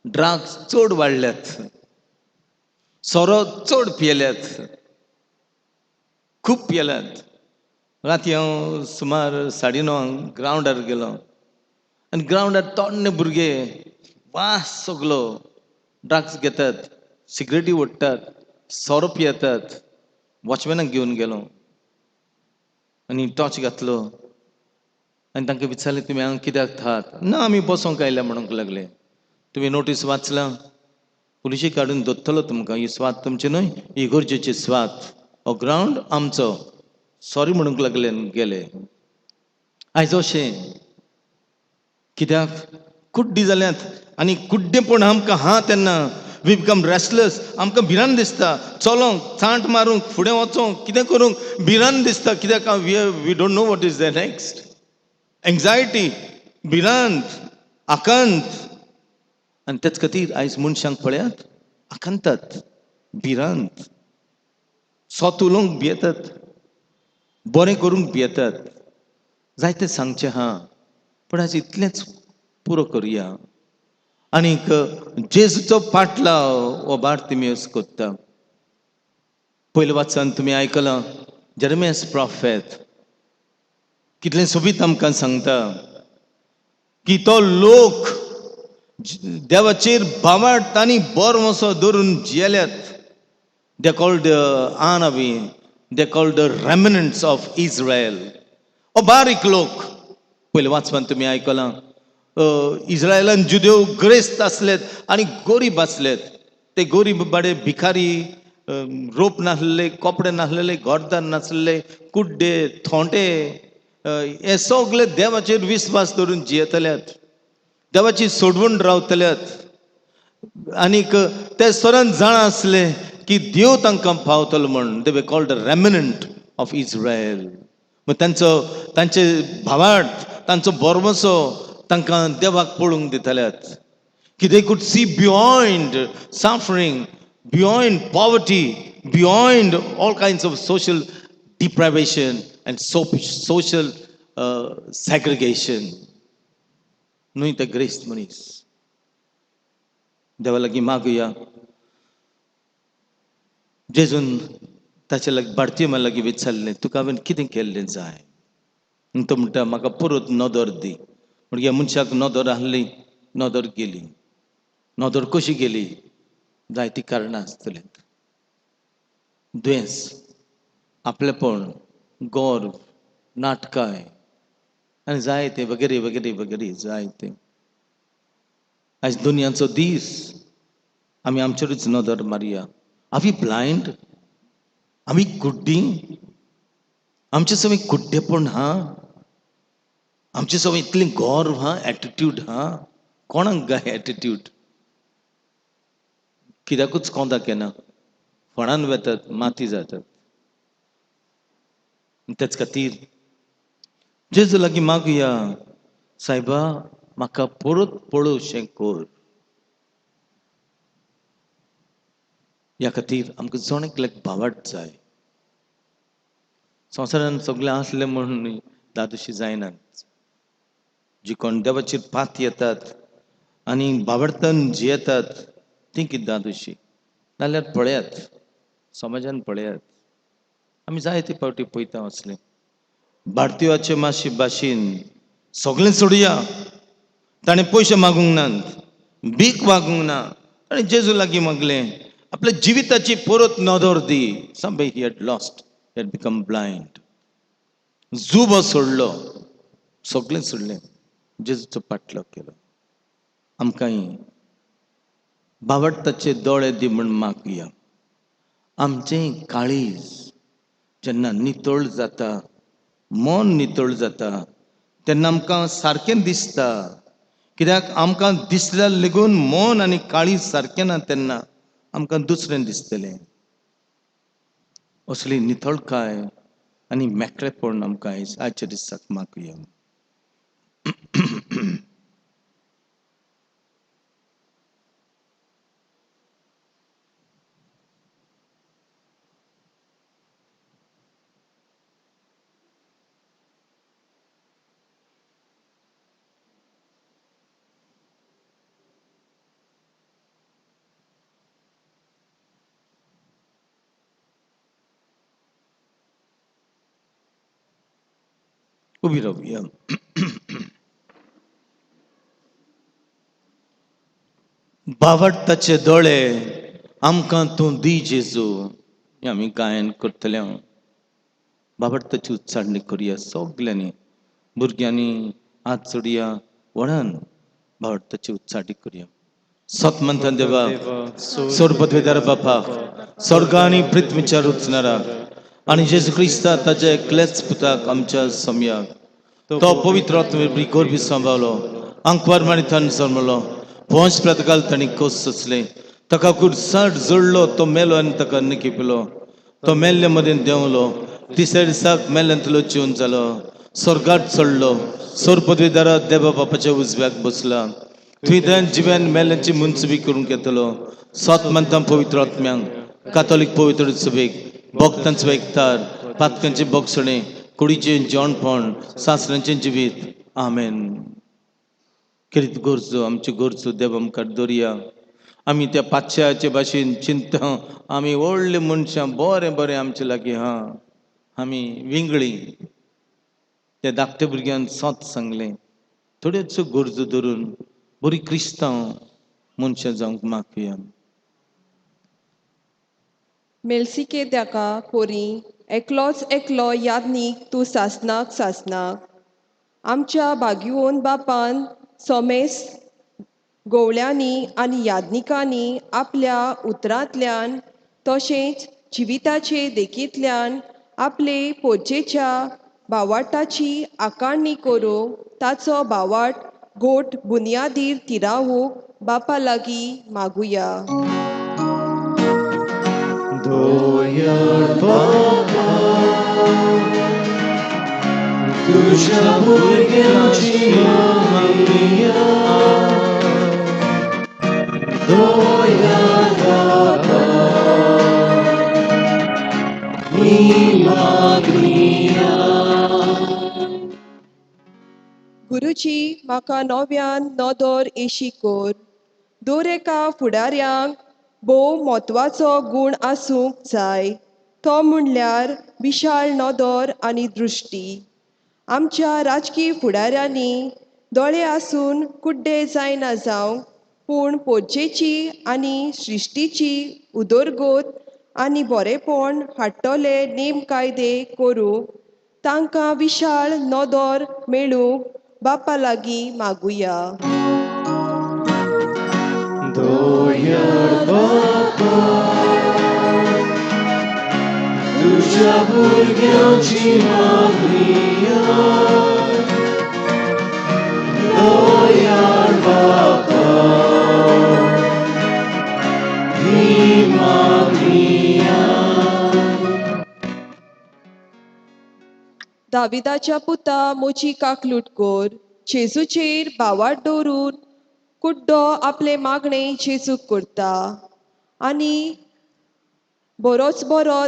drugs चड वाडल्यात, सोरो चड पियेल्यात, खूब पियेल्यात. राती हांव सुमार 9:30 ग्रावंडार गेलो आनी ग्रावंडार तोडणे भुरगे वास सगलो ड्रग्स घेतात, सिगरेटी ओडटात, सोरो पियेतात. वॉचमॅनाक घेवन गेलो आनी टॉर्च घातलो आनी तांकां विचारलें तुमी हांगा कित्याक थात. ना आमी बसोंक आयल्या म्हणूंक लागले. तुमी नोटीस वाचलां, पुलिशे काडून दोत्तलो तुमकां. ही स्वात तुमची न्हय, इगोर्जेची स्वात. हो ग्रावंड आमचो. सॉरी म्हणूंक लागले आनी गेले. आयज अशें कित्याक कुड्डी जाल्यात. आनी कुड्डेपण आमकां हा तेन्ना वी बिकम रेस्टलेस. आमकां भिरांत दिसता चलोंक, चांट मारूंक, फुडें वचोंक, कितें करूंक भिरांत दिसता. कित्याक we don't know what is the next. Anxiety, भिरांत, आकांत. आनी तेच खातीर आयज मनशांक पळयात आकांतात, भिरांत, सोत उलोवंक भियेतात, बरें करूंक भियेतात. जायतें सांगचें हा पूण आयज इतलेंच पुरो करुया. आनीक जेजूचो पाटलाव हो बार्तिमेउस कोत्ता. पयले वाचन तुमी आयकलां जेरेमियास प्रॉफेट कितलें सोबीत आमकां सांगता की तो लोक देवाचेर भावार्थ आनी बोरमोसो धरून जियेल्यात. दे कॉल्ड आनावी, they called the remnants of Israel. हो बारीक लोक. पयले वाचपान तुमी आयकलां इज्रायलान जुदेव ग्रेस्त आसलेत आनी गरीब आसलेत. ते गरीब बाडे भिकारी, रोप नासलेले, कपडे नासलेले, घरदार नासलेले, कुड्डे, थोंटे, हे सगळे देवाचेर विस्वास धरून जियेतल्यात, देवाची सोडवण रावतल्यात. आनीक ते सरान जाण आसले की देव तांकां पावतलो म्हण. They were called the remnant of Israel. तांचे भावार्थ, तांचो बोरमोसो तांकां देवाक पळोवंक दितल्यात. की they could see beyond suffering, beyond poverty, beyond all kinds of social deprivation and social segregation. न्हय ते ग्रेस्त मनीस. देवा लागीं मागुया जेजून ताचे लागीं बार्तियेमा लागीं विचारलें तुका हांवें कितें केल्लें जाय आनी तो म्हणटा म्हाका परत नदर दी म्हण ह्या मनशाक नदर आहली नदर गेली नदर कशी गेली जायतीं कारणां आसतलीं दुयेंस आपलेपण गर्व नाटकाय आनी जायते वगैरे वगैरे वगैरे जायते आयज दुनियाचो दीस आमी आमचेरूच नदर मारया आर वी ब्लायंड आमी कुड्डी आमचे सगळें कुड्डेपण हा आमचे सगळें इतलें गर्व हा एटिट्यूड हा कोणाक गाय एटिट्यूड कित्याकूच कोंता केना फळान वेतात माती जातात तेच खातीर जेजू लागीं मागुया सायबा म्हाका परत पळोवचें कर ह्या खातीर आमकां जण एकल्याक भावार्थ जाय संवसारान सगळें आसलें म्हण दादोशी जायनात जी कोण देवाचेर पात येतात आनी भावार्थान जियेतात ती कितें दादोशी नाल्यार पळयात समाजान पळयात आमी जायते फावटी पळयता असलें भारतीयाचे मातशे भाशेन सगळें सोडुया ताणें पयशे मागूंक नात भीक मागूंक ना ताणें जेजू लागीं मागलें आपल्या जिविताची परत नदर दी somebody he had lost he had become blind जुबो सोडलो सगळें सोडलें जेजूचो पाटलो केलो आमकांय भावार्थाचे दोळे दी म्हण मागुया आमचें काळीज जेन्ना नितळ जाता मन नितळ जाता तेन्ना आमकां सारकें दिसता कित्याक आमकां दिसल्या लेगून मन आनी काळीज सारकें ना तेन्ना आमकां दुसरें दिसतलें असली नितळकाय आनी मेकळेपण आमकां आयच्या दिसाक मागुया उबी रावुया भावार्थाचे दोळे आमकां तूं दी जेजू हें आमी गायन करतले भावार्थाची उच्चारणी करुया सगल्यांनी भुरग्यांनी हात जोडुया व्हडान भावार्थाची उच्चारणी करुया सत म्हणटा देवा सोरपदवेदार बापा स्वर्ग आनी पृथ्वीच्या रुचणाराक आनी जेजू क्रिस्ता ताच्या एकल्याच पुताक आमच्या सम्याक तो पवित्र आत्मे गोरबी सांबाळलो आंकवार मारितान जल्मलो पोंच प्रतकाल ताणी कोस सोंसले ताका कुर्साट जोडलो तो मेलो आनी ताका निकिपिलो तो मेल्ले मदें देंवलो तिसऱ्या दिसाक मेल्ल्यांतलो जिवन जालो स्वर्गात चडलो सोर पदवीदाराक देवा बापाच्या उजव्याक बसला थंय ताणें जिव्यान मेल्ल्यांची मुंचबी करूंक येतलो सात म्हणटा पवित्र आत्म्यांक कातोलीक पवित्र सभेक भक्तांचो एकठार पातकांचे भोगसणे कुडीचें जेवणपण सासऱ्यांचें जिवीत आमेन कितें गरजो आमच्यो गरजो देव आमकां दर्या आमी त्या पातशाचे भाशेन चिंता आमी व्हडले मनशां बरें बरें आमचे लागीं हा आमी विंगळी त्या धाकट्या भुरग्यान सत सांगलें थोड्योच गरजो धरून बरी क्रिस्तांव मनशां जावंक मागुया मेलसिकेदेका कोरी एकलोच एकलो यादनीक तूं सासनाक सासनाक आमच्या बागीवोन बापान सोमेस गोवळ्यांनी आनी यादनिकांनी आपल्या उतरांतल्यान तशेंच जिविताचे देखींतल्यान आपले पोरचेच्या भावार्थाची आकारणी करूंक ताचो भावार्थ घोट बुनयादीर तिरावूंक बापा लागीं मागुया दोयार बाबा तुझ्या भुरग्यांची मागुया दोयार बाबा ही मागुया गुरुजी म्हाका नव्यान नदर एशी कोर दर एका फुडाऱ्यांक भोव म्हत्वाचो गूण आसूंक जाय तो म्हणल्यार विशाळ नदर आनी दृश्टी. आमच्या राजकीय फुडाऱ्यांनी दोळे आसून कुड्डे जायना जावंक, पूण पोरचेची आनी सृश्टीची उदरगत आनी बरेपण हाडटले नेम कायदे करूंक तांकां विशाळ नदर मेळूंक बापा लागीं मागुया. दोयार बापा, तुझ्या भुरग्यांची मागणी आय. दोयार बापा, ही मागणी आय. दाविदाच्या पुता मोची काकलूट कोर, जेजूचेर बावाट दवरून कुड्डो आपले मागणे जेजूक करता आनी बरोच बरो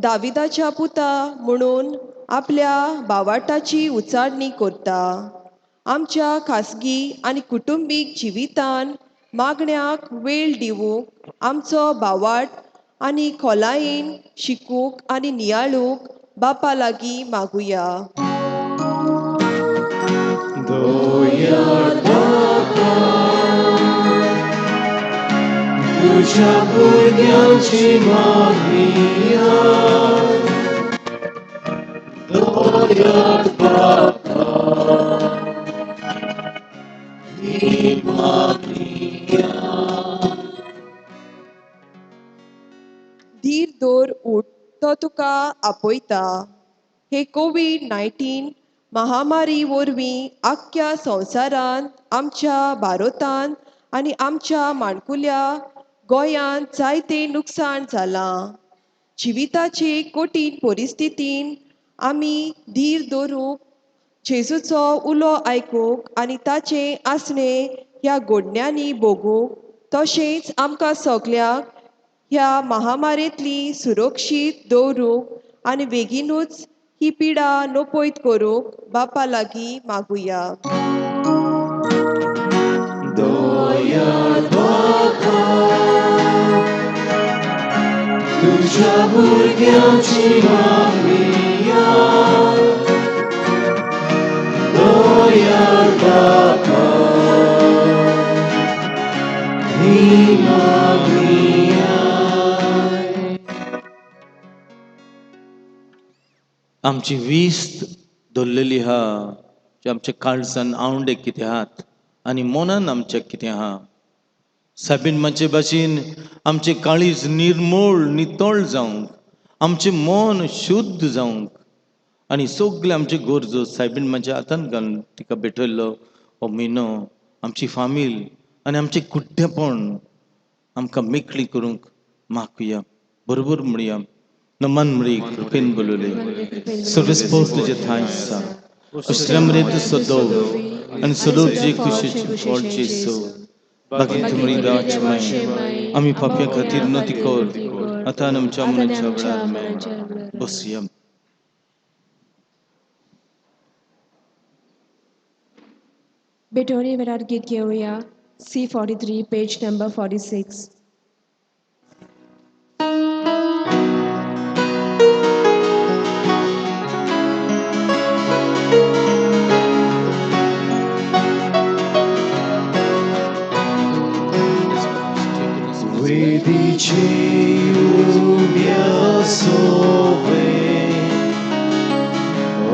दाविदाच्या पुता म्हणून आपल्या बावाटाची उचाडणी करता. आमच्या खासगी आनी कुटुंबीक जिवितान मागण्यांक वेळ दिवूंक आमचो बावाट आनी खोलायेन शिकूंक आनी नियाळूंक बापा लागीं मागुया. दोयार बापा, तुझ्या भुरग्यांची मागणी आय. दोयार बापा, ही मागणी आय. धीर दवर उठ तो तुका आपयता. हे कोविड-19 महामारी वरवीं आख्ख्या संवसारांत, आमच्या भारतांत आनी आमच्या माणकुल्या गोंयांत जायतें लुकसाण जालां. जिविताचे कठीण परिस्थितीन आमी धीर दवरूंक, जेजूचो उलो आयकूंक आनी ताचें आसणें ह्या घडण्यांनी भोगूंक, तशेंच आमकां सगल्यांक ह्या महामारेंतली सुरक्षीत दवरूंक आनी बेगीनूच ही पिडा नपयत करूंक बापा लागीं मागुया. दोयार बापा, तुझ्या भुरग्यांची मागणी आय. दोयार बापा, ही मागणी आय. आमची विस्त दवरलेली आहा, जे आमच्या काळजान आवंडे कितें आहात आनी मनान आमच्या कितें आहा. साबीन माचे भाशेन आमचे काळीज निर्मळ नितळ जावंक, आमचे मन शुद्ध जावंक आनी सगळे आमचे गरजो सायबीन म्हाज्या हातान घालून तिका भेटयल्लो हो म्हयनो आमची फामील आनी आमचे कुड्डेपण आमकां मेकळी करूंक मागुया. बरोबर म्हणया, नमन म्हळी कृपेन बोलोले सर्वेस्पोस जे थायसा अश्रमरेत सदो आनी सदो जे खुशीची फळ जेसो बाकी तुमरी दाचमय आमी पाप्या खातीर नती कर आतां आनी आमच्या मनाच्या वेळार बसया. Betoni Verar Git Geoya, C43, page number 46. वेदीची उब्या सोवे,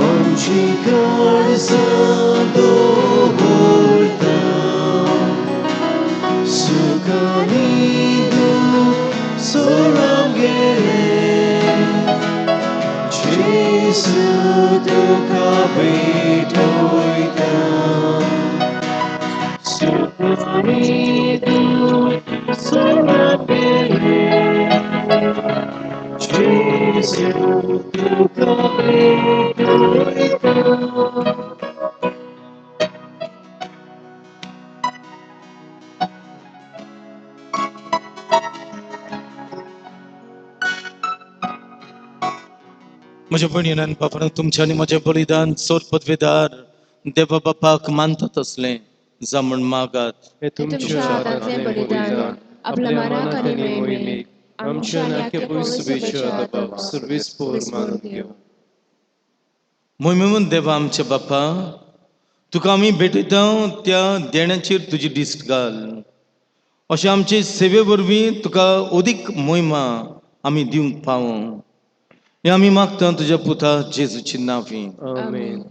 आमची काळजां दवरता. सुखांनी दूख सोडून गेले, जेजू तुका भेटयता. सुखांनी दूख सोडून गेले, जेजू तुका भेटयता. म्हज्या भयणीन बापान तुमचे आनी म्हजें बलिदान चोर पदवेदार देवा बापाक मानता तसलें जावं म्हण मागात. तुमच्या हातांतलें बलिदान आपल्या मनाक आनी मोहिमेक आमच्या आनी आख्या पवित्र सभेच्या दबाव सर्वेस्पोर मानून घेव. मोहिमेमून देवा आमच्या बाप्पा, तुका आमी भेटयता त्या देण्याचेर तुजी दिश्ट घाल. अशें आमचे सेवे वरवीं तुका अदीक मोहिमा आमी दिवंक पावूं. हें आमी मागता तुज्या पुता जेजूची नांवीं. आमेन.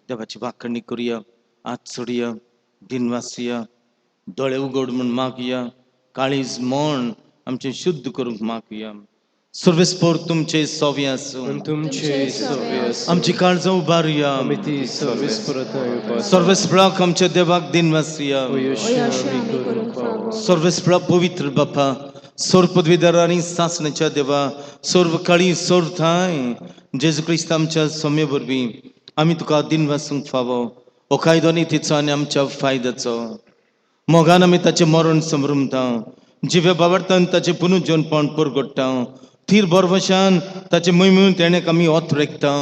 देवाची वाखणी करुया, हात सोडया, दिन वाचुया, दोळे उगड म्हूण मागुया, काळीज मोण आमचे शुद्ध करूंक मागुया. सर्वेस्पोर तुमचे सोवे आसूं. तुमचे सवे आमची काळजां उबारुया. आमी ती सर्वेस्परताय उपास सर्वेस्पराक आमच्या देवाक दिन वाचुया. अशें आमी करूंक फावो. सर्वेस्परा पवित्र बाप्पा, सोर पदवीधर आनी सासण्याच्या देवा, सर्व काळी सोर थाय जेजू क्रिस्त आमच्या सोमे वरवीं आमी तुका दिन वाचूंक फावो. हो कायदो नितीचो आनी आमच्या फायद्याचो. मोगान आमी ताचें मरण समरुमता, जिवे बाबडतान ताचें पुनर्जन्मपण परगट्टा, थीर बरवशान ताचे मोहिमेंत तेणेक आमी ओत रेखता.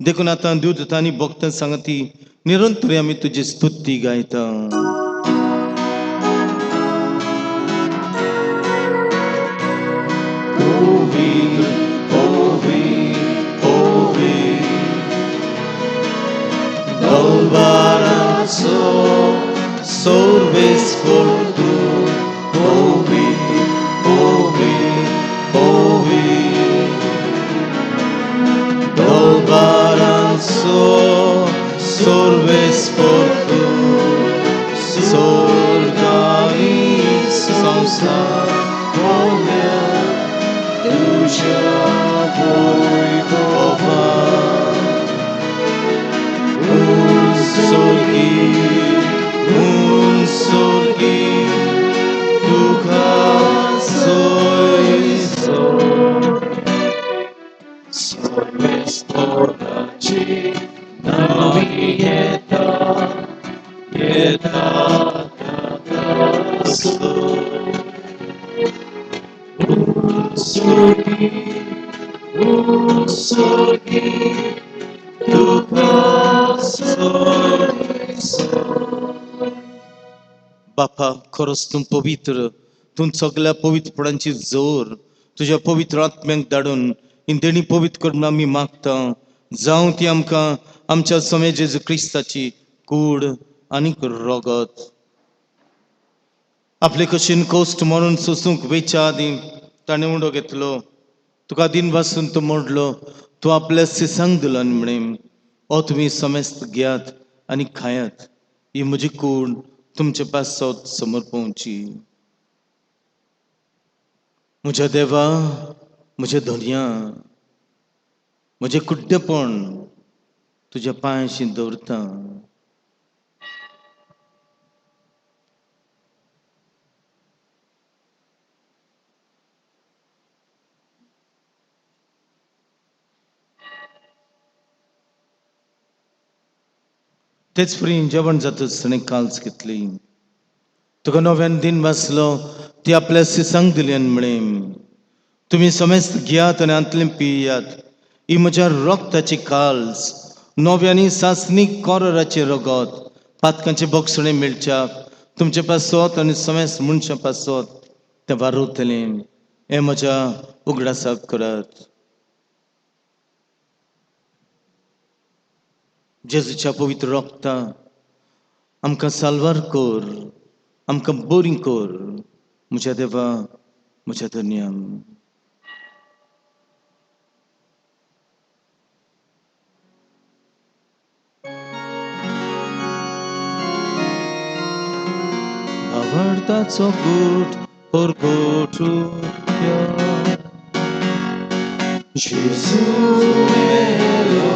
देखून आतां दूद आनी भक्तां सांगती निरंतर आमी तुजी स्तुती गायता. Dolvarazo, sorves por tu, ovi, ovi, ovi. Dolvarazo, sorves por tu, sorgani samsar, volja, duša boj pova. Un sorgi, ducha soiso, sorves podaci, navieta, so. Un sorgi, ducha बापा, खरोच तूं पवित्र. तूं सगळ्या पवित्रपणांची जोर तुज्या पवित्र आत्म्यांक धाडून ही देणी पवित्र करून आमी मागता. जावं ती आमकां आमच्या समय जेजू क्रिस्ताची कूड आनीक रगत. आपले कशीन कोस्ट म्हणून सोसूंक वेच्या आदीं ताणें उंडो घेतलो. तुका दिन वाचून तो मोडलो. तूं आपल्या सिसांक दिलो आनी म्हणें, ओ तुमी समेस्त घेयात आनी खायात. ही म्हजी कूड तुमचे पासत समर्पवची. म्हज्या देवा, म्हज्या धन्या, म्हजें कुड्डेपण तुज्या पांयाशी दवरता. तेच फ्री जेवण जातच ताणें काल्स घेतली. तुका नव्यान दिन वाचलो ती आपल्या सिसांक दिली आनी म्हणें, तुमी समेस्त घेयात आनी हातूंतलें पियात. ही म्हज्या रक्ताची काल्स, नव्यानी सासणीक कोराचे रगत, पातकांचे बोगसणे मेळच्याक तुमचे पासत आनी समेस्त मनशां पासत तें वारोतलें. हें म्हज्या उगडासाक करात. जेजूच्या पवित्र रक्ता आमकां साल्वार कोर, आमकां बरीं कोर. म्हज्या देवा, म्हज्या धन्या. आवडताचो गूट परगोटूया. जेजू मेलो,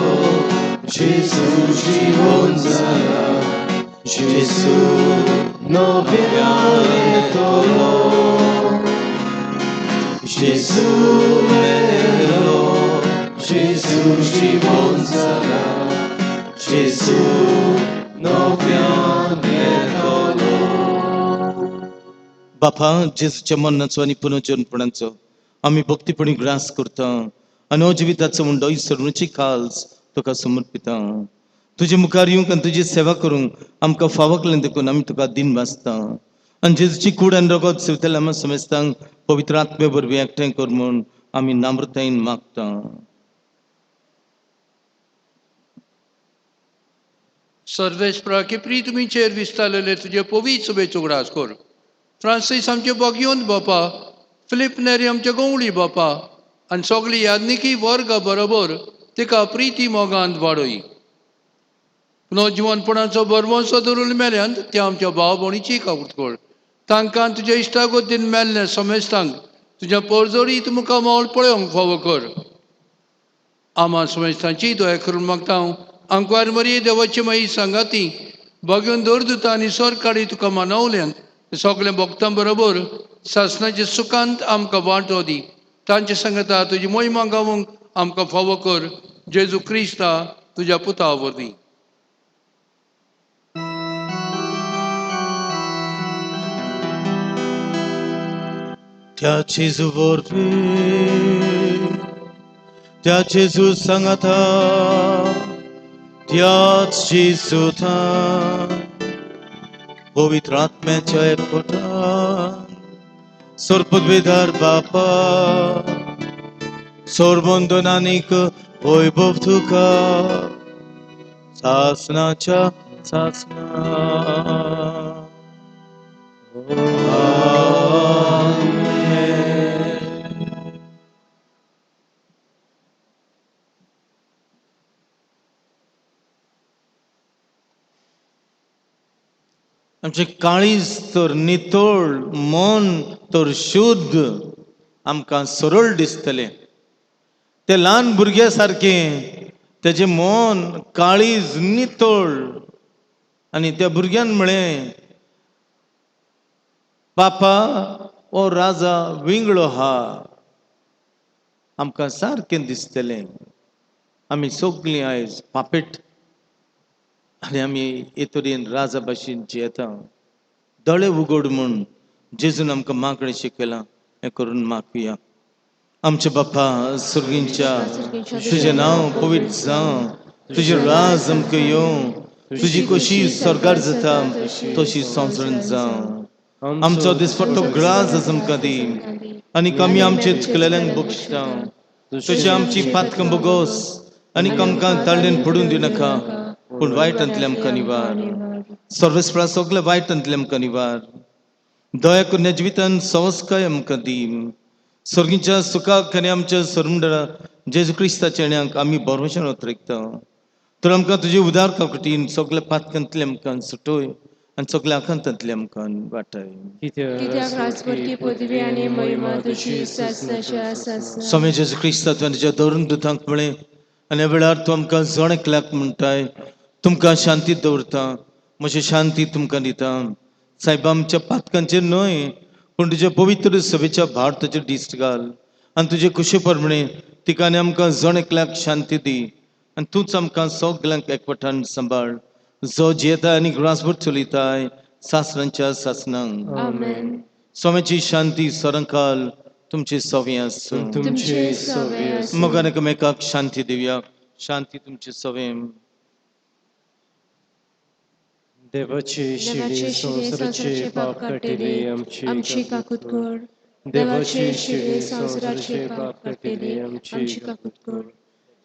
जेजू जीवन जाला, जेजू नव्यान येतलो. जेजू मेलो, जेजू जीवन जाला, जेजू नव्यान येतलो. बापा, जेजूच्या मरणाचो आनी पुनर्जन्मपणाचो आमी भक्तीपणी ग्रास करता आनी अजिविताचो म्हणटो इसरणुची काल्स तुका समर्पिता. तुजे मुखार येवंक आनी तुजी सेवा करूंक आमकां फावकलें देखून आमी तुका दिन वाचता. आणि जेजूची कूड आनी रगत सेवतले आमी समेस्तांक पवित्र आत्मे वरवीं एकठांय कर म्हूण आमी नम्रतायेन मागता. सर्वेस्परा की प्रीतमी चेर विस्तारलेले तुझे पवित्र सभेचो उगडास कर. फ्रांसीस आमचे बगयोन बापा, फिलिप नेरी आमचे गोवळी बापा आनी सगळी यादनिकी वर्गा बरोबर तिका प्रिती मोगांत वाडय. नौजवानपणाचो बरवंसो धरून मेल्यान ते आमच्या भाव भोणीची कावूत कर. तांकां तुज्या इश्टागतीन मेल्ले समेस्तांक तुज्या परजोरीत मुखार मोल पळोवंक फावो कर. आमा समेस्तांची दया करून मागता हांव आंकवार मरी देवाची माई सांगाती बगून दोरदुता आनी सरकारी तुका मानवल्यान सगळे भक्तां बरोबर सासणाच्या सुखांत आमकां वांटो दी. तांचे सांगता तुजी महिमा गावूंक आमकां फावो कर. जेजू क्रिस्ता तुज्या पुता वरवीं. त्या जेजू वरवीं त्या जेजू सांगता त्याच जेजूतान पवित्र आत्म्याच्या एकवटान सरपदवेदार बापा सोरबंदन आनीक वैभव तुका सासणाच्या सासणा. आमचे काळीज तर नितळ, मन तर शुद्ध आमकां सरळ दिसतले. ते ल्हान भुरग्या सारकें तेजे मन काळीज नितळ आनी त्या भुरग्यान म्हळें बापा ओ राजा विंगडो हा. आमकां सारकें दिसतलें. आमी सगळीं आयज पापेट आनी आमी हे तरेन राजा भाशेन जियेता. दोळे उगड म्हूण जेजून आमकां मागणें शिकयलां हें करून मागुया. आमचे बापा सुर्गींच्या तुजें नांव पवित्र जावं. तुजें राज आमकां येवं. तुजी कशी स्वर्गार जाता तशी संवसारांत जावं. आमचो दिसपट्टो ग्रास आज आमकां दी आनीक आमी आमचे चुकलेल्यांक बक्षिता तशी आमची पातकां बोगोस आनीक आमकां ताळ्ळेन पडून दिनाका पूण वायटांतले आमकां निवार. सर्वेस्परा सगळे वायटांतले आमकां निवार. दया करून ह्या जिवितांत संस्काय आमकां दी. सर्गीच्या सुखाक आनी आमच्या सरमंडळा जेजू क्रिस्ताच्या येण्याक आमी भरवशान उतरयता. तर आमकां तुजी उदार काकटीन सगळे पातकांतले आमकां सुटोय आनी सगळे आखांतांतले आमकां वाटाय. कित्याक राजपरकी पदवी आनी महिमा तुजी सासणाच्या सासणा. स्वामी जेजू क्रिस्ता तुवें तुज्या धरून दुतांक म्हळें आनी ह्या वेळार तूं आमकां जोण एकल्याक म्हणटाय तुमकां शांती दवरता. म्हजी शांती तुमकां दिता. सायबा आमच्या पातकांचेर न्हय पूण तुज्या पवित्र सभेच्या भारताचेर दिश्ट घाल आनी तुजे कुशे प्रमाणे तिका आनी आमकां जोण एकल्याक शांती दी आनी तूंच आमकां सगल्यांक एकवटान सांबाळ. जो जियेता आनी ग्रासभर चलयताय सासणांच्या सासणांक. आमेन. स्वामीची शांती सदांकाल तुमचे सवे आसूं. तुमचे सवे आसूं. मोगान एकामेकाक शांती दिवया. शांती तुमचे सवे. देवाची शिडी देवाचे संसाराचे पाप काटिले आमची काकूत कर. देवाचे शिडे संसाराचे पाप काटिले आमची काकूत कर.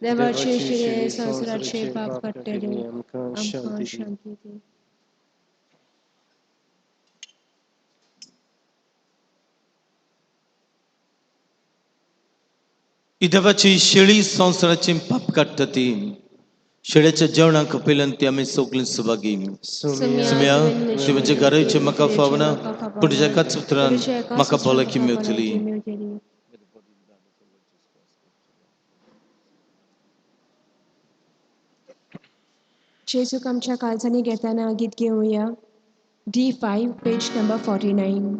देवाचे शिडे संसाराचे पाप काटिले आमकां शांती दी. ही देवाची शेळी संसाराचे पाप काडटा ती. शेळ्याच्या जेवणाक आपयल्यान ती आमी सगळीं सुभागी. सुम्या ती म्हज्या घराचे म्हाका फावना पूण तुज्या एकाच उतरान म्हाका भलायकी मेवतली. जेजूक आमच्या काळजांनी घेताना गीत घेवया. D5 page number 49.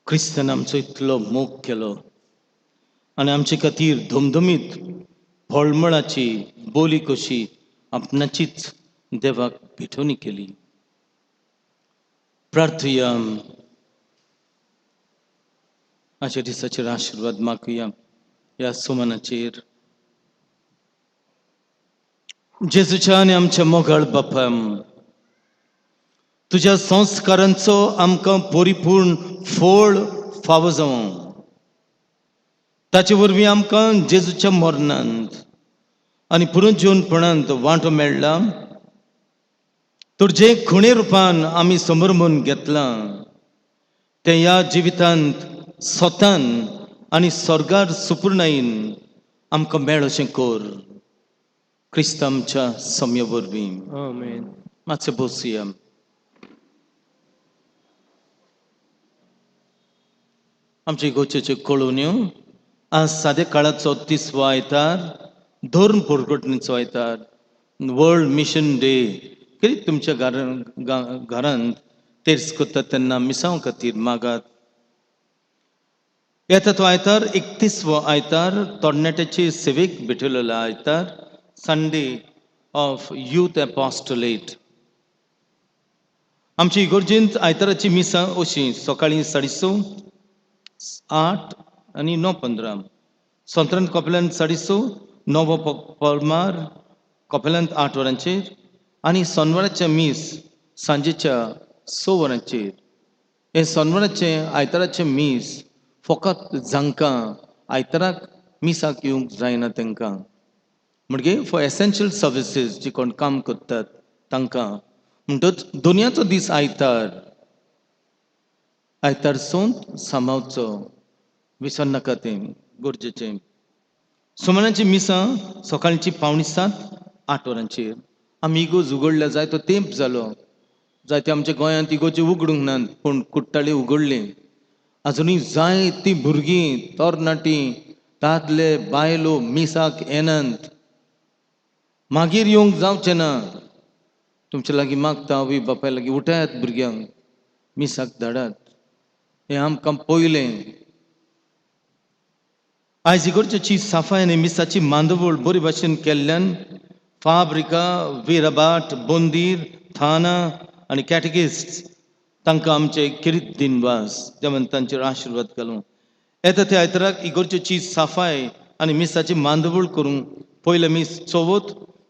क्रिस्तान आमचो इतलो मोग केलो आनी आमचे खातीर धमधमीत फळमळाची बोली कशी आपणाचीच देवाक भेटवणी केली. प्रार्थया आजच्या दिसाचेर आशिर्वाद मागुया ह्या सुमनाचेर. जेजूच्या आनी आमच्या मोगाळ बापा, तुज्या संस्कारांचो आमकां परिपूर्ण फळ फावो जावं. ताचे वरवीं आमकां जेजूच्या मरणांत आनी पुनर्जीवनपणांत वांटो मेळ्ळा. तर जे खुणे रुपान आमी समरमून घेतलां तें ह्या जिवितांत स्वतान आनी स्वर्गार सुपूर्णायेन आमकां मेळ अशें कर. क्रिस्त आमच्या सम्य वरवीं. आमेन. मातशें बसुया. आमचे गोंयच्यो कळोवण्यो आज सादे काळाचो 30वो आयतार, धर्म परगटणेचो आयतार, वर्ल्ड मिशन डे. कितें तुमच्या घरांत तेर्स करतात तेन्ना मिसांव खातीर मागात. येता तो आयतार 31वो आयतार तरणाट्याचे सेवेक भेटलेलो आयतार, संडे ऑफ यूथ एपॉस्टोलेट. आमच्या इगर्जेंत आयताराची मिसां अशीं सकाळीं 6:30, 8 आनी 9:15. संत्रांत कोपेलांत 6:30, 9 पलमार कोपेलांत 8 वरांचेर आनी सोनवाराच्या मीस सांजेच्या 6 वरांचेर. हे सोनवाराचें आयताराचें मीस फकत जांकां आयताराक मिसाक येवंक जायना तांकां, म्हणजे फॉर एसेंशियल सर्विसीस जे कोण काम करतात तांकां. म्हणटच दोनयाचो दीस आयतार, आयतार सोंत सांबाळचो विसर नाका, तें गरजेचें. सुमनाची मिसां सकाळची 6:45, 8 वरांचेर. आमी इगोज उगडल्या जाय तो तेंप जालो. जायते आमच्या गोंयांत इगोज्यो उगडूंक नात, पूण कुट्टाळे उगडले. आजुनूय जायतीं भुरगीं, तरणाटीं, दादले, बायलो मिसाक येनात. मागीर येवंक जावचें ना. तुमचे लागीं मागता आवय बापाय लागीं, उठयात भुरग्यांक मिसाक धाडात. हें आमकां पयलें. आयज इगर्जेची साफाय आनी मिसाची मांदवळ बरे भाशेन केल्ल्यान फाब्रिका, वीराबाट, बोंदीर, थाना आनी कॅटेकिस्ट तांकां आमचे किरीत दिनवास देवान तांचेर आशिर्वाद घालूं. येता त्या आयताराक इगर्जेची साफाय आनी मिसाची मांदवळ करूंक पयलें मीस चवथ,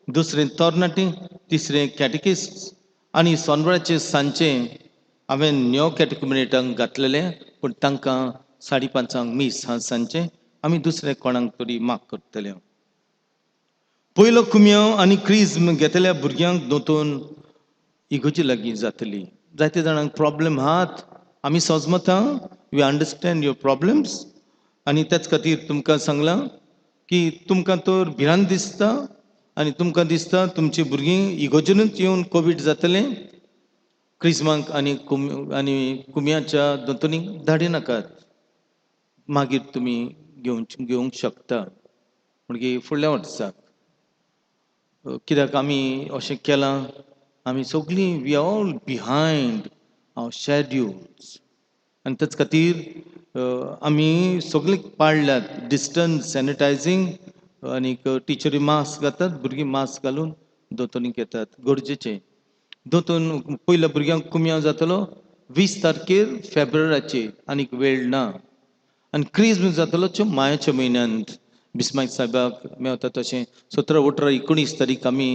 दुसरें तरणाटीं, तिसरें कॅटेकिस्ट आनी सोनवळाचें सांजचें हांवें न्यू कॅटेकुमेनेटांक घातलेलें, पूण तांकां 5:30 मीस हा सांजचें. आमी दुसरें कोणाक तरी माग करतले. पयलो कुम्यांव आनी क्रिज्म घेतलेल्या भुरग्यांक दोतोन इगोर्जे लागीं जातली. जायते जाणांक प्रॉब्लेम आहात, आमी सोजमता, वी अंडरस्टँड युअर प्रॉब्लेम्स. आनी त्याच खातीर तुमकां सांगलां की तुमकां तर भिरांत दिसता आनी तुमकां दिसता तुमची भुरगीं इगोर्जेनूच येवन कोवीड जातलें. क्रिस्मांक आनी कुम्याच्या दोतोनीक धाडिनाकात. मागीर तुमी घेवंक शकता, म्हणजे फुडल्या वर्साक. कित्याक आमी अशें केलां, आमी सगळीं we are all behind our schedules. आनी तेच खातीर आमी सगळीं पाळल्यात डिस्टन्स, सॅनिटायझींग, आनीक टिचरी मास्क घातात, भुरगीं मास्क घालून दोतोनीक येतात. गरजेचें. दोतोन पयल्या भुरग्यांक कुम्यांव जातलो 20 तारखेर फेब्रुवाराचेर, आनीक वेळ ना. आनी क्रिस्म जातलो मायाच्या म्हयन्यांत. बिस्मार्क साहेबाक मेवता तशें 17, 18, 19 तारीख आमी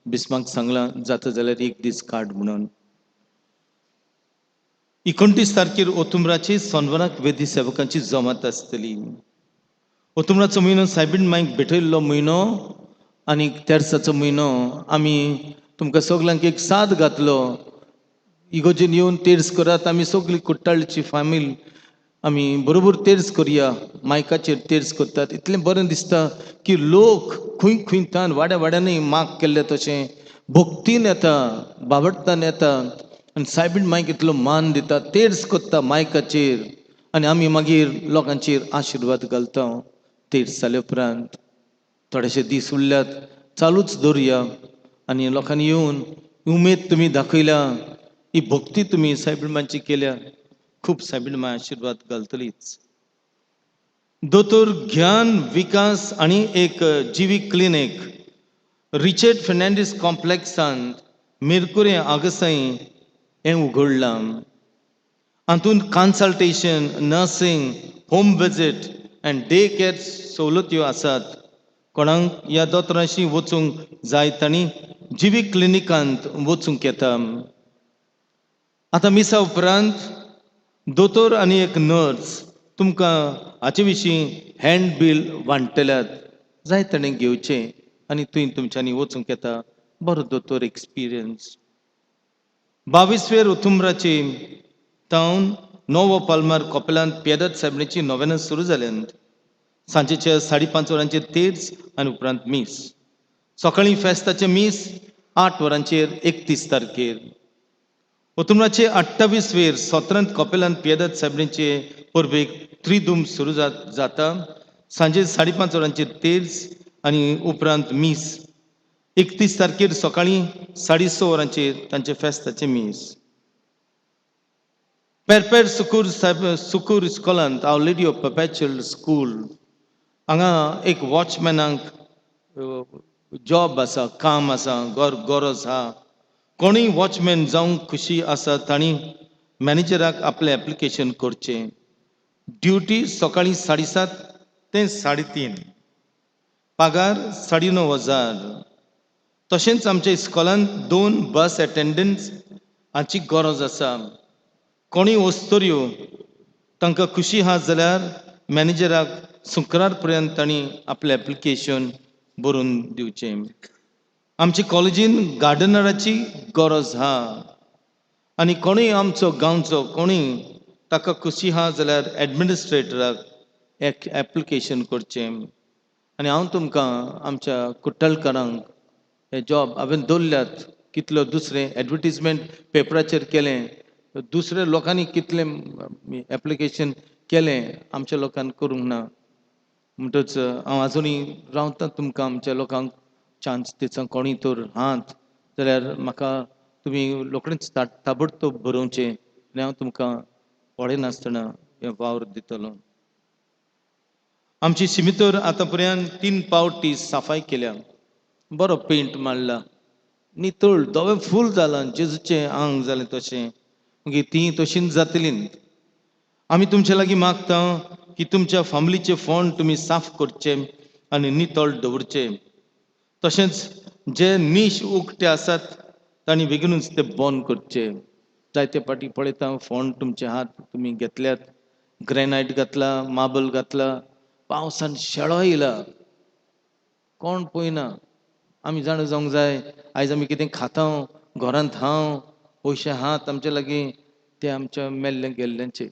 बिस्मार्क सांगलां जाता जाल्यार एक दीस काड म्हणून. 29 तारखेर ओतुंबराची सोनवराक वेदी सेवकांची जमात आसतली. ओतुंबराचो म्हयनो सायबीण मांयक भेटयल्लो म्हयनो आनी तेर्साचो म्हयनो. आमी तुमकां सगल्यांक एक साद घातलो, इगोर्जेन येवन तेर्स करात. आमी सगळीं कुट्टाळची फामील आमी बरोबर तेर्स करया. मायकाचेर तेर्स करतात. इतलें बरें दिसता की लोक खंय खंयच्यान वाड्या वाड्यांनी माग केल्ले तशें भक्तीन येता, बाबडटान येता आनी सायबीण मांयक इतलो मान दिता, तेर्स करता मायकाचेर. आनी आमी मागीर लोकांचेर आशिर्वाद घालता. तेर्स जाले उपरांत थोडेशे दीस उरल्यात, चालूच दवरया. आनी लोकांनी येवन उमेद तुमी दाखयल्या, ही भक्ती तुमी सायबीण मांयची केल्या, खूब सायबीण आशीर्वाद घालतलीच. दोतोर ज्ञान विकास आणि एक जिवी क्लिनीक रिचर्ड फेर्नांडीस कॉम्प्लेक्सांत मेरकुरे आगसाई हें उघडलां. हातूंत consultation, nursing, home visit and day care सवलत्यो आसात. कोणाक ह्या दोतोरांशी वचूंक जाय तांणी जिवी क्लिनिकांत वचूंक येता. आतां मिसा उपरांत दोतोर आनी एक नर्स तुमकां हाचे विशीं हँड बील वांटल्यात. जाय ताणें घेवचें आनी थंय तुमच्यांनी वचूंक येता. बरो दोतोर एक्सपिरियन्स. 22वेर ऑक्टोबराची तावन नोवो पाल्मार कोपेलांत पियेदाद सायबिणीची नोवेनां सुरू जाल्यात. सांजेच्या 5:30 वरांचेर तेर्स आनी उपरांत मीस. सकाळीं फेस्ताचे मीस 8 वरांचेर 31 तारखेर. ऑक्टोबराचे 28 वेर सोत्रांत कोपेलांत पियेदाद सायबिणीचे परबेक त्रिधूम सुरू जाता. सांजे 5:30 वरांचेर तेर्स आनी उपरांत मीस. 31 तारखेर सकाळीं 6:30 वरांचेर तांचे फेस्ताचे मीस. पेरपेर सुकूर इस्कॉलांत आवर लेडी ऑफ परपेच्युअल स्कूल हांगा एक वॉचमॅनाक जॉब आसा, काम आसा, गरज आहा. कोणूय वॉचमॅन जावंक खुशी आसा तांणी मॅनेजराक आपलें एप्लिकेशन करचें. ड्युटी सकाळीं 7:30 ते 3:30. पगार 9,500. तशेंच आमच्या इस्कॉलांत 2 बस अटेंडंट्स हाची गरज आसा. कोणूय वस्तुऱ्यो तांकां खुशी आहा जाल्यार मॅनेजराक शुक्रार पर्यंत तांणी आपलें एप्लिकेशन बरोवन दिवचें. आमचे कॉलेजीन गार्डनराची गरज आहा आनी कोणूय आमचो गांवचो कोणूय ताका खुशी आहा जाल्यार एडमिनिस्ट्रेटराक एक एप्लिकेशन करचें. आनी हांव तुमकां आमच्या कुट्टलकारांक हे जॉब हांवें दवरल्यात. कितलो दुसरें एडवर्टिजमेंट पेपराचेर केलें, दुसऱ्या लोकांनी कितलें एप्लिकेशन केलें, आमच्या लोकांनी करूंक ना. म्हणटच हांव आजुनूय रावतां तुमकां आमच्या लोकांक चान्स दिता. कोणूय तर आहात जाल्यार म्हाका तुमी रोखडेंच ताबडतोब बरोवचें आनी हांव तुमकां पळय नासतना हें वावर दितलों. आमची शिमितर आतां पर्यंत 3 पावटी साफाय केल्या. बरो पेंट मारला, नितळ धवें फूल जालां. जेजूचें आंग जालें तशें. मागीर ती तशींच जातलीं. आमी तुमचे लागीं मागता की तुमच्या फामिलीचे फोंड तुमी साफ करचे आनी नितळ दवरचे. तशेंच जे नीश उकटे आसात तांणी बेगीनूच ते बंद करचे. जायते फाटी पळयता फोंड तुमचे हात तुमी घेतल्यात, ग्रेनायट घातला, मार्बल घातला, पावसान शेळो येयला, कोण पळयना. आमी जाणा जावंक जाय आयज आमी कितें खाता, घरांत हांव पयशे आहात आमचे लागीं ते आमच्या मेल्ले गेल्ल्यांचे,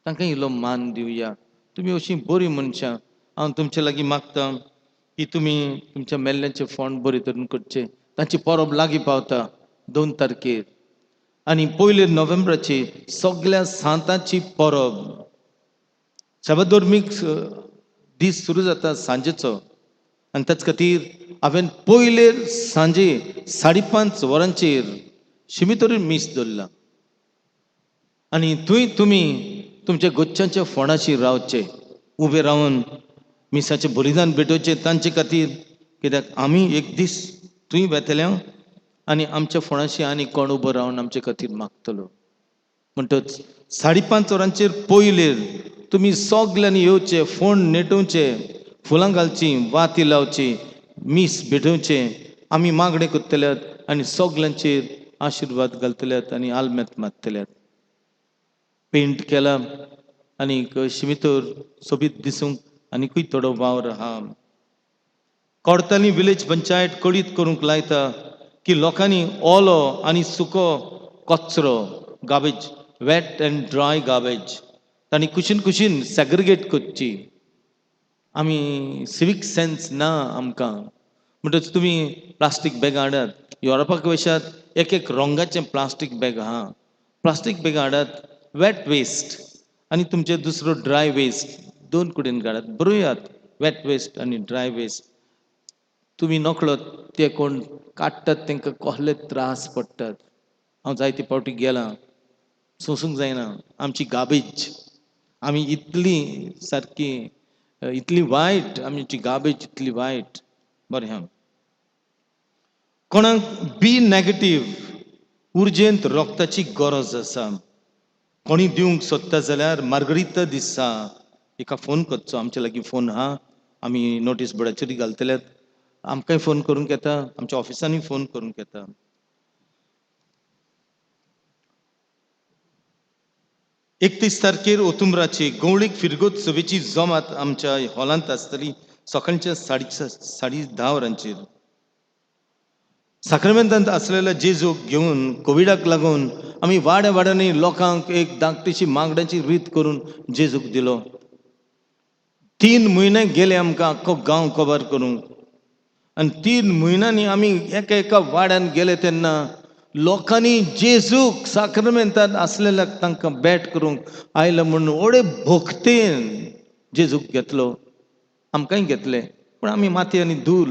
तांकां इल्लो मान दिवया. तुमी अशीं बरीं मनशां. हांव तुमचे लागीं मागता की तुमी तुमच्या मेल्ल्यांचे फोंड बरे तरेन करचे. तांची परब लागीं पावता 2 तारखेर आनी 1 नोव्हेंबराची सगळ्या सांतांची परब. सबदोर्मीक दीस सुरू जाता सांजेचो आनी ताचे खातीर हांवें 1 सांजे 5:30 वरांचेर शिमितोरी मीस दवरला. आनी थंय तुमी तुमच्या गोच्च्यांच्या फोंडाची रावचे, उबे रावन मिसाचें बलिदान भेटोवचें तांचे खातीर. कित्याक आमी एक दीस थंय वेतले आनी आमच्या फोंडाशी आनी कोण उबो रावन आमचे खातीर मागतलो. म्हणटच 5:30 वरांचेर पयलेर तुमी सगल्यांनी येवचे, फोंड नेटोवचे, फुलां घालचीं, वाती लावची, मीस भेटोवचें. आमी मागणें करतल्यात आनी सगल्यांचेर आशिर्वाद घालतल्यात आनी आल्मेत मागतल्यात. पेंट केला आनीक शिमितोर सोबीत दिसूंक आनिकूय थोडो वावर आहा. कोर्ताली विलेज पंचायत कडीत करूंक लायता की लोकांनी ओलो आनी सुको कचरो garbage, wet and dry garbage तांणी कुशीन सेग्रिगेट करची. आमी सिवीक सेन्स ना आमकां. म्हणटच तुमी प्लास्टीक बॅगां हाडात. युरोपाक वयशात एक रंगाचें प्लास्टीक बॅग आहा. प्लास्टीक बॅगां हाडात. वेट वेस्ट आनी तुमचे दुसरो ड्राय वेस्ट 2 कडेन काडात. बरोयात वेट वेस्ट आनी ड्राय वेस्ट. तुमी नकळत ते कोण काडटात तांकां कसले त्रास पडटात. हांव जायते फावटी गेलां. सोसूंक जायना आमची गाबेज आमी इतली सारकी इतली वायट आमची गाबेज इतली वायट बरें हा कोणाक बी नेगेटीव उर्जेंत रोगताची गरज आसा कोणी दिवंक सोदता जाल्यार मार्गरिता दिसा एका फोन करचो आमचे लागीं फोन आहा आमी नोटीस बोर्डाचेर घालतल्यात आमकांय फोन करूंक येता आमच्या ऑफिसांनी फोन करूंक येता 31 तारखेर ओतुंबराची गवळीक फिरगोत्सवेची जमात आमच्या हॉलांत आसतली सकाळच्या 10:30 वरांचेर साक्रामेंतांत असलेल्या जेजूक घेवन कोविडाक लागून आमी वाड्या वाड्यांनी लोकांक एक धाकटीशी मागण्याची रीत करून जेजूक दिलो 3 म्हयने गेले आमकां आख्खो गांव कवर करूंक आनी 3 म्हयन्यांनी आमी एका एका वाड्यान गेले तेन्ना लोकांनी जेजूक साक्रामेंतांत असलेल्या तांकां बॅट करूंक आयलो म्हणून ओडे भोगतेन जेजूक घेतलो आमकांय घेतले पूण आमी माती आनी धूल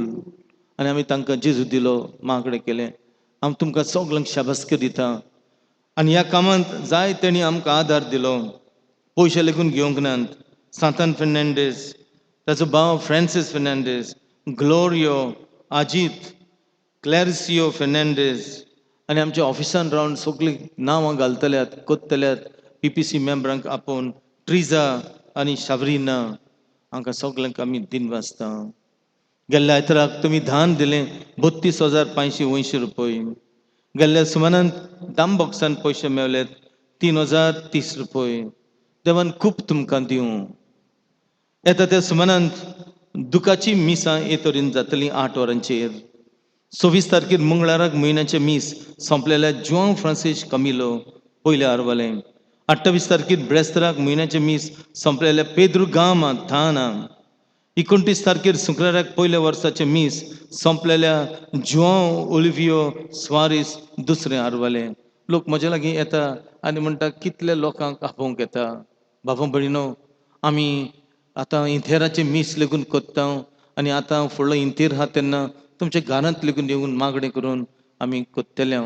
आनी आमी तांकां जेजू दिलो मागणें केलें हांव तुमकां सगळ्यांक शाबासकी दिता आनी ह्या कामांत जाय तेणी आमकां आदार दिलो पयशे लेगून घेवंक नात सांतान फेर्नांडीस ताचो भाव फ्रांसीस फेर्नांडीस ग्लोरियो अजीत क्लॅरिसियो फेर्नांडीस आनी आमच्या ऑफिसान रावन सगळीं नांवां घालतल्यात कोत्तल्यात PPC मेंबरांक आपोवन ट्रिजा आनी शावरिना हांकां सगळ्यांक आमी दिन वाजता गेल्ल्या आयताराक तुमी दान दिलें 32,580 रुपये गेल्ल्या सुमारांत दाम बॉक्सान पयशे मेवलेत 3,030 रुपये देवान खूब तुमकां दिवं येता त्या सुमारांत दुखाची मिसां येतोरीन जातलीं 8 वरांचेर 26 तारखेर मंगळाराक म्हयन्याचे मीस सोंपलेल्या जुआंव फ्रांसीस कमिलो पयले आरवालें 28 तारखेर ब्रेस्ताराक म्हयन्याचे मीस सोंपलेल्या पेद्रू गांवां थाना 29 तारखेर शुक्राराक पयल्या वर्साचे मीस सोंपलेल्या जुआंव ओलिवियो स्वारीस दुसरें आरवालें लोक म्हजे लागीं येता आनी म्हणटा कितले लोकांक आपोवंक येता बाबा भयणीनो आमी आतां इंतेराचे मीस लेगून कोत्ता आनी आतां फुडलो इंतेर आहा तेन्ना तुमच्या घरांत लेगून येवन मागणें करून आमी कोत्तेले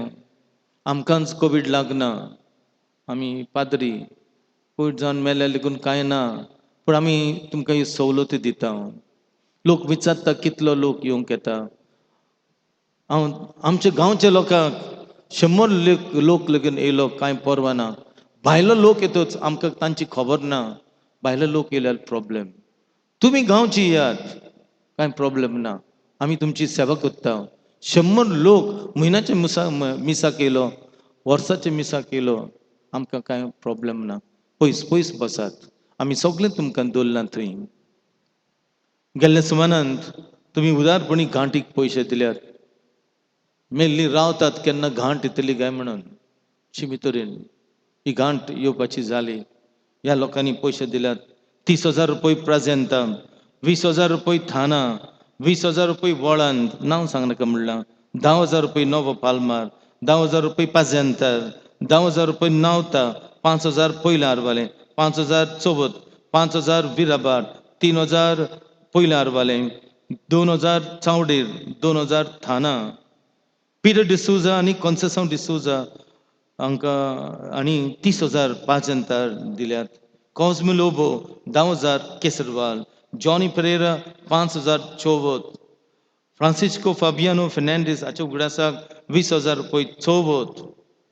आमकांच कोवीड लागना आमी पाद्री कोवीड जावन मेले लेगून कांय ना पूण आमी तुमकां ह्यो सवलती दिता लोक विचारता कितलो लोक येवंक येता हांव आमच्या गांवच्या लोकांक 100 लोक लेगून येयलो कांय परवा ना भायलो लोक येतोच आमकां तांची खबर ना भायलो लोक येयल्यार प्रॉब्लेम तुमी गांवची येयात कांय प्रॉब्लेम ना आमी तुमची सेवा कोत्ता 100 लोक म्हयन्याच्या मिसाक येयलो वर्साच्या मिसाक येयलो आमकां कांय प्रॉब्लेम ना पयस पयस बसात आमी सगळे तुमकां दवरला थंय गेल्ल्या सुमारांत तुमी उदारपणी घांटीक पयशे दिल्यात मेल्लीं रावतात केन्ना घांट येतली काय म्हणून शिमितोरेन ही घांट येवपाची जाली ह्या लोकांनी पयशे दिल्यात 30,000 रुपये प्राजेंता 20,000 रुपये थाना 20,000 रुपये वळंद नांव सांगनाका म्हणलां 10,000 रुपये नोवो पालमार 10,000 रुपये पाजेंतर 10,000 रुपये नावता 5,000 पयले आरवालें 5,000 चवथ 5,000 विराबाट 3,000 पयले आरवालें 2,000 चावडेर 2,000 थाना पिटर डिसूजा आनी कॉन्सेसांव डिसूजा हांकां आनी 30,000 पाजेंतार दिल्यात कॉस्मो लोबो 10,000 केसरवाल जॉनी पेरेरा 5,000 चोवथ फ्रांसिस्को फाबियानो फेर्नांडीस हाच्या उगडासाक 20,000 रुपये चवथ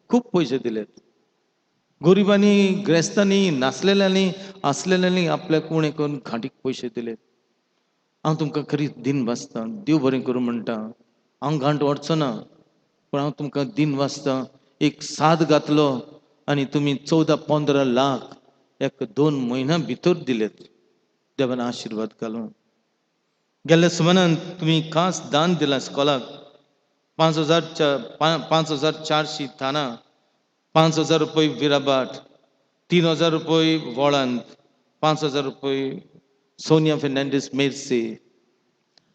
खूब पयशे दिलेत गरिबांनी ग्रेस्तांनी नासलेल्यांनी आसलेल्यांनी आपल्याक उणें करून घांटीक पयशे दिलेत हांव तुमकां खरी दिन वाचतां देव बरें करूं म्हणटा हांव घांट व्हरचो ना पूण हांव तुमकां दिन वाचतां एक साद घातलो आनी तुमी 14-15 लाख एक 2 म्हयन्या भितर दिलेत देवान आशिर्वाद घालूं गेल्ल्या सुमारांत तुमी खास दान दिलां स्कॉलाक 5,400 थाना 5,000 रुपये विराबाट 3,000 रुपये वळंद 5,000 रुपये सोनिया फेर्नांडीस मेर्सी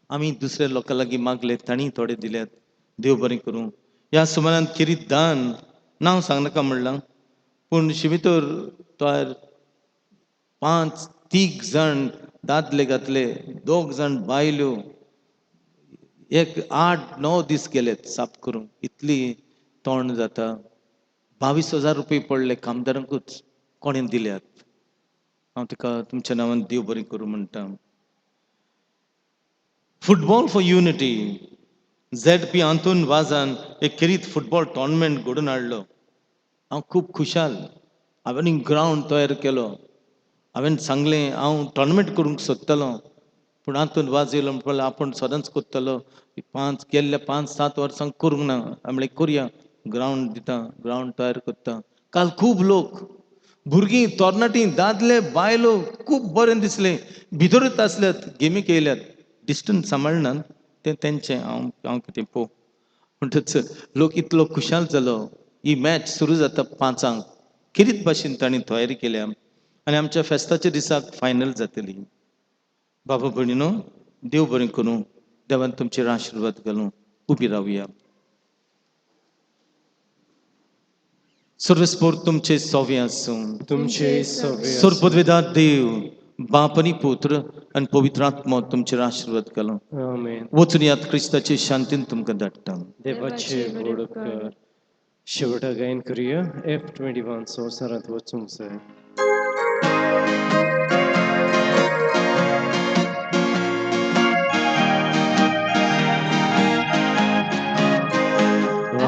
आमी दुसऱ्या लोकां लागीं मागले तांणी थोडे दिल्यात देव बरें करूं ह्या सुमारांत किरीत दान नांव सांगनाका म्हणलां पूण शिमितोर थंय 3 जाण दादले घातले 2 जाण बायल्यो एक 8-9 दीस गेलेत साप करूंक इतली तोंड जाता 22,000 रुपये पडले कामदारांकूच कोणें दिल्यात. हांव तुका तुमच्या नांवान देव बरें करूं म्हणटा. फुटबॉल फॉर युनिटी ZP आंतून वाजान एक केरीत फुटबॉल टोर्नामेंट घडोवन हाडलो. हांव खूब खुशाल. हांवें एक ग्रावंड तयार केलो. हांवें सांगलें हांव टोर्नामेंट करूंक सोदतालो, पूण हातून वाज येयलो म्हणपाक आपूण सदांच कोत्तालो. गेल्ल्या 5-7 वर्सांक करूंक ना. हांवें म्हणलें करुया, ग्रावंड दिता, ग्रावंड तयार करता. काल खूब लोक, भुरगीं, तरणाटीं, दादले, बायलो खूब बरें दिसलें. भितरूच आसल्यात, गेमीक येयल्यात. डिस्टन्स सांबाळनात तें तेंचें, हांव कितें पळोवं. म्हणटच लोक इतलो खुशाल जालो. ही मॅच सुरू जाता 5:00. किरीत भाशेन तांणी तयारी केल्या आनी आमच्या फेस्ताच्या दिसाक फायनल जातली. बाबा भयणीनो, देव बरें करूं. देवान तुमचेर आशिर्वाद घालूं. उबी रावया. सर्वस्पोर तुमचे सोवे आसूं. तुमचे सवे सर्वपदवेदार देव बाप आनी पुत्र आनी पवित्र आत्मा तुमचेर आशिर्वाद घालूं. आमेन. वचून यात क्रिस्ताचे शांतीन तुमकां धाडटा. देवाचे बरोबर. शेवटा गायन करूया. F21 संवसारांत वचूंक जाय.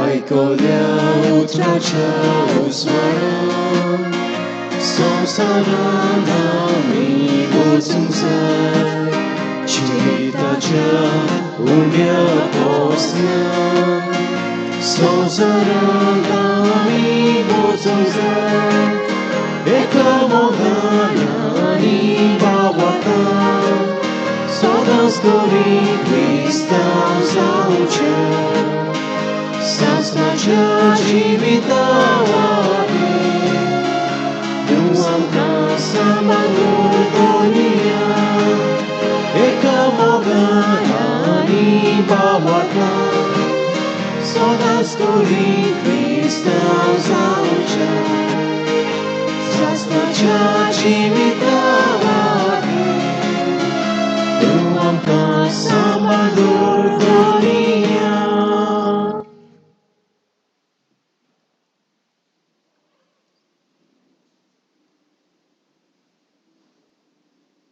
आयकोल्या उतराच्या उस्वारान संवसारांत आमी वचूंक जाय. जिविताच्या उण्या पोसनान संवसारांत आमी वचूंक जाय. एका मोगान आनी भावार्थान सदांच तरी क्रिस्तांव जावचें. सासणाच्या जिविता वाटे तूं आमकां सांबाळून दवरिया. एका मोगान आनी भावार्थान सदांच तरी क्रिस्तांव जावचें. सासणाच्या जिविता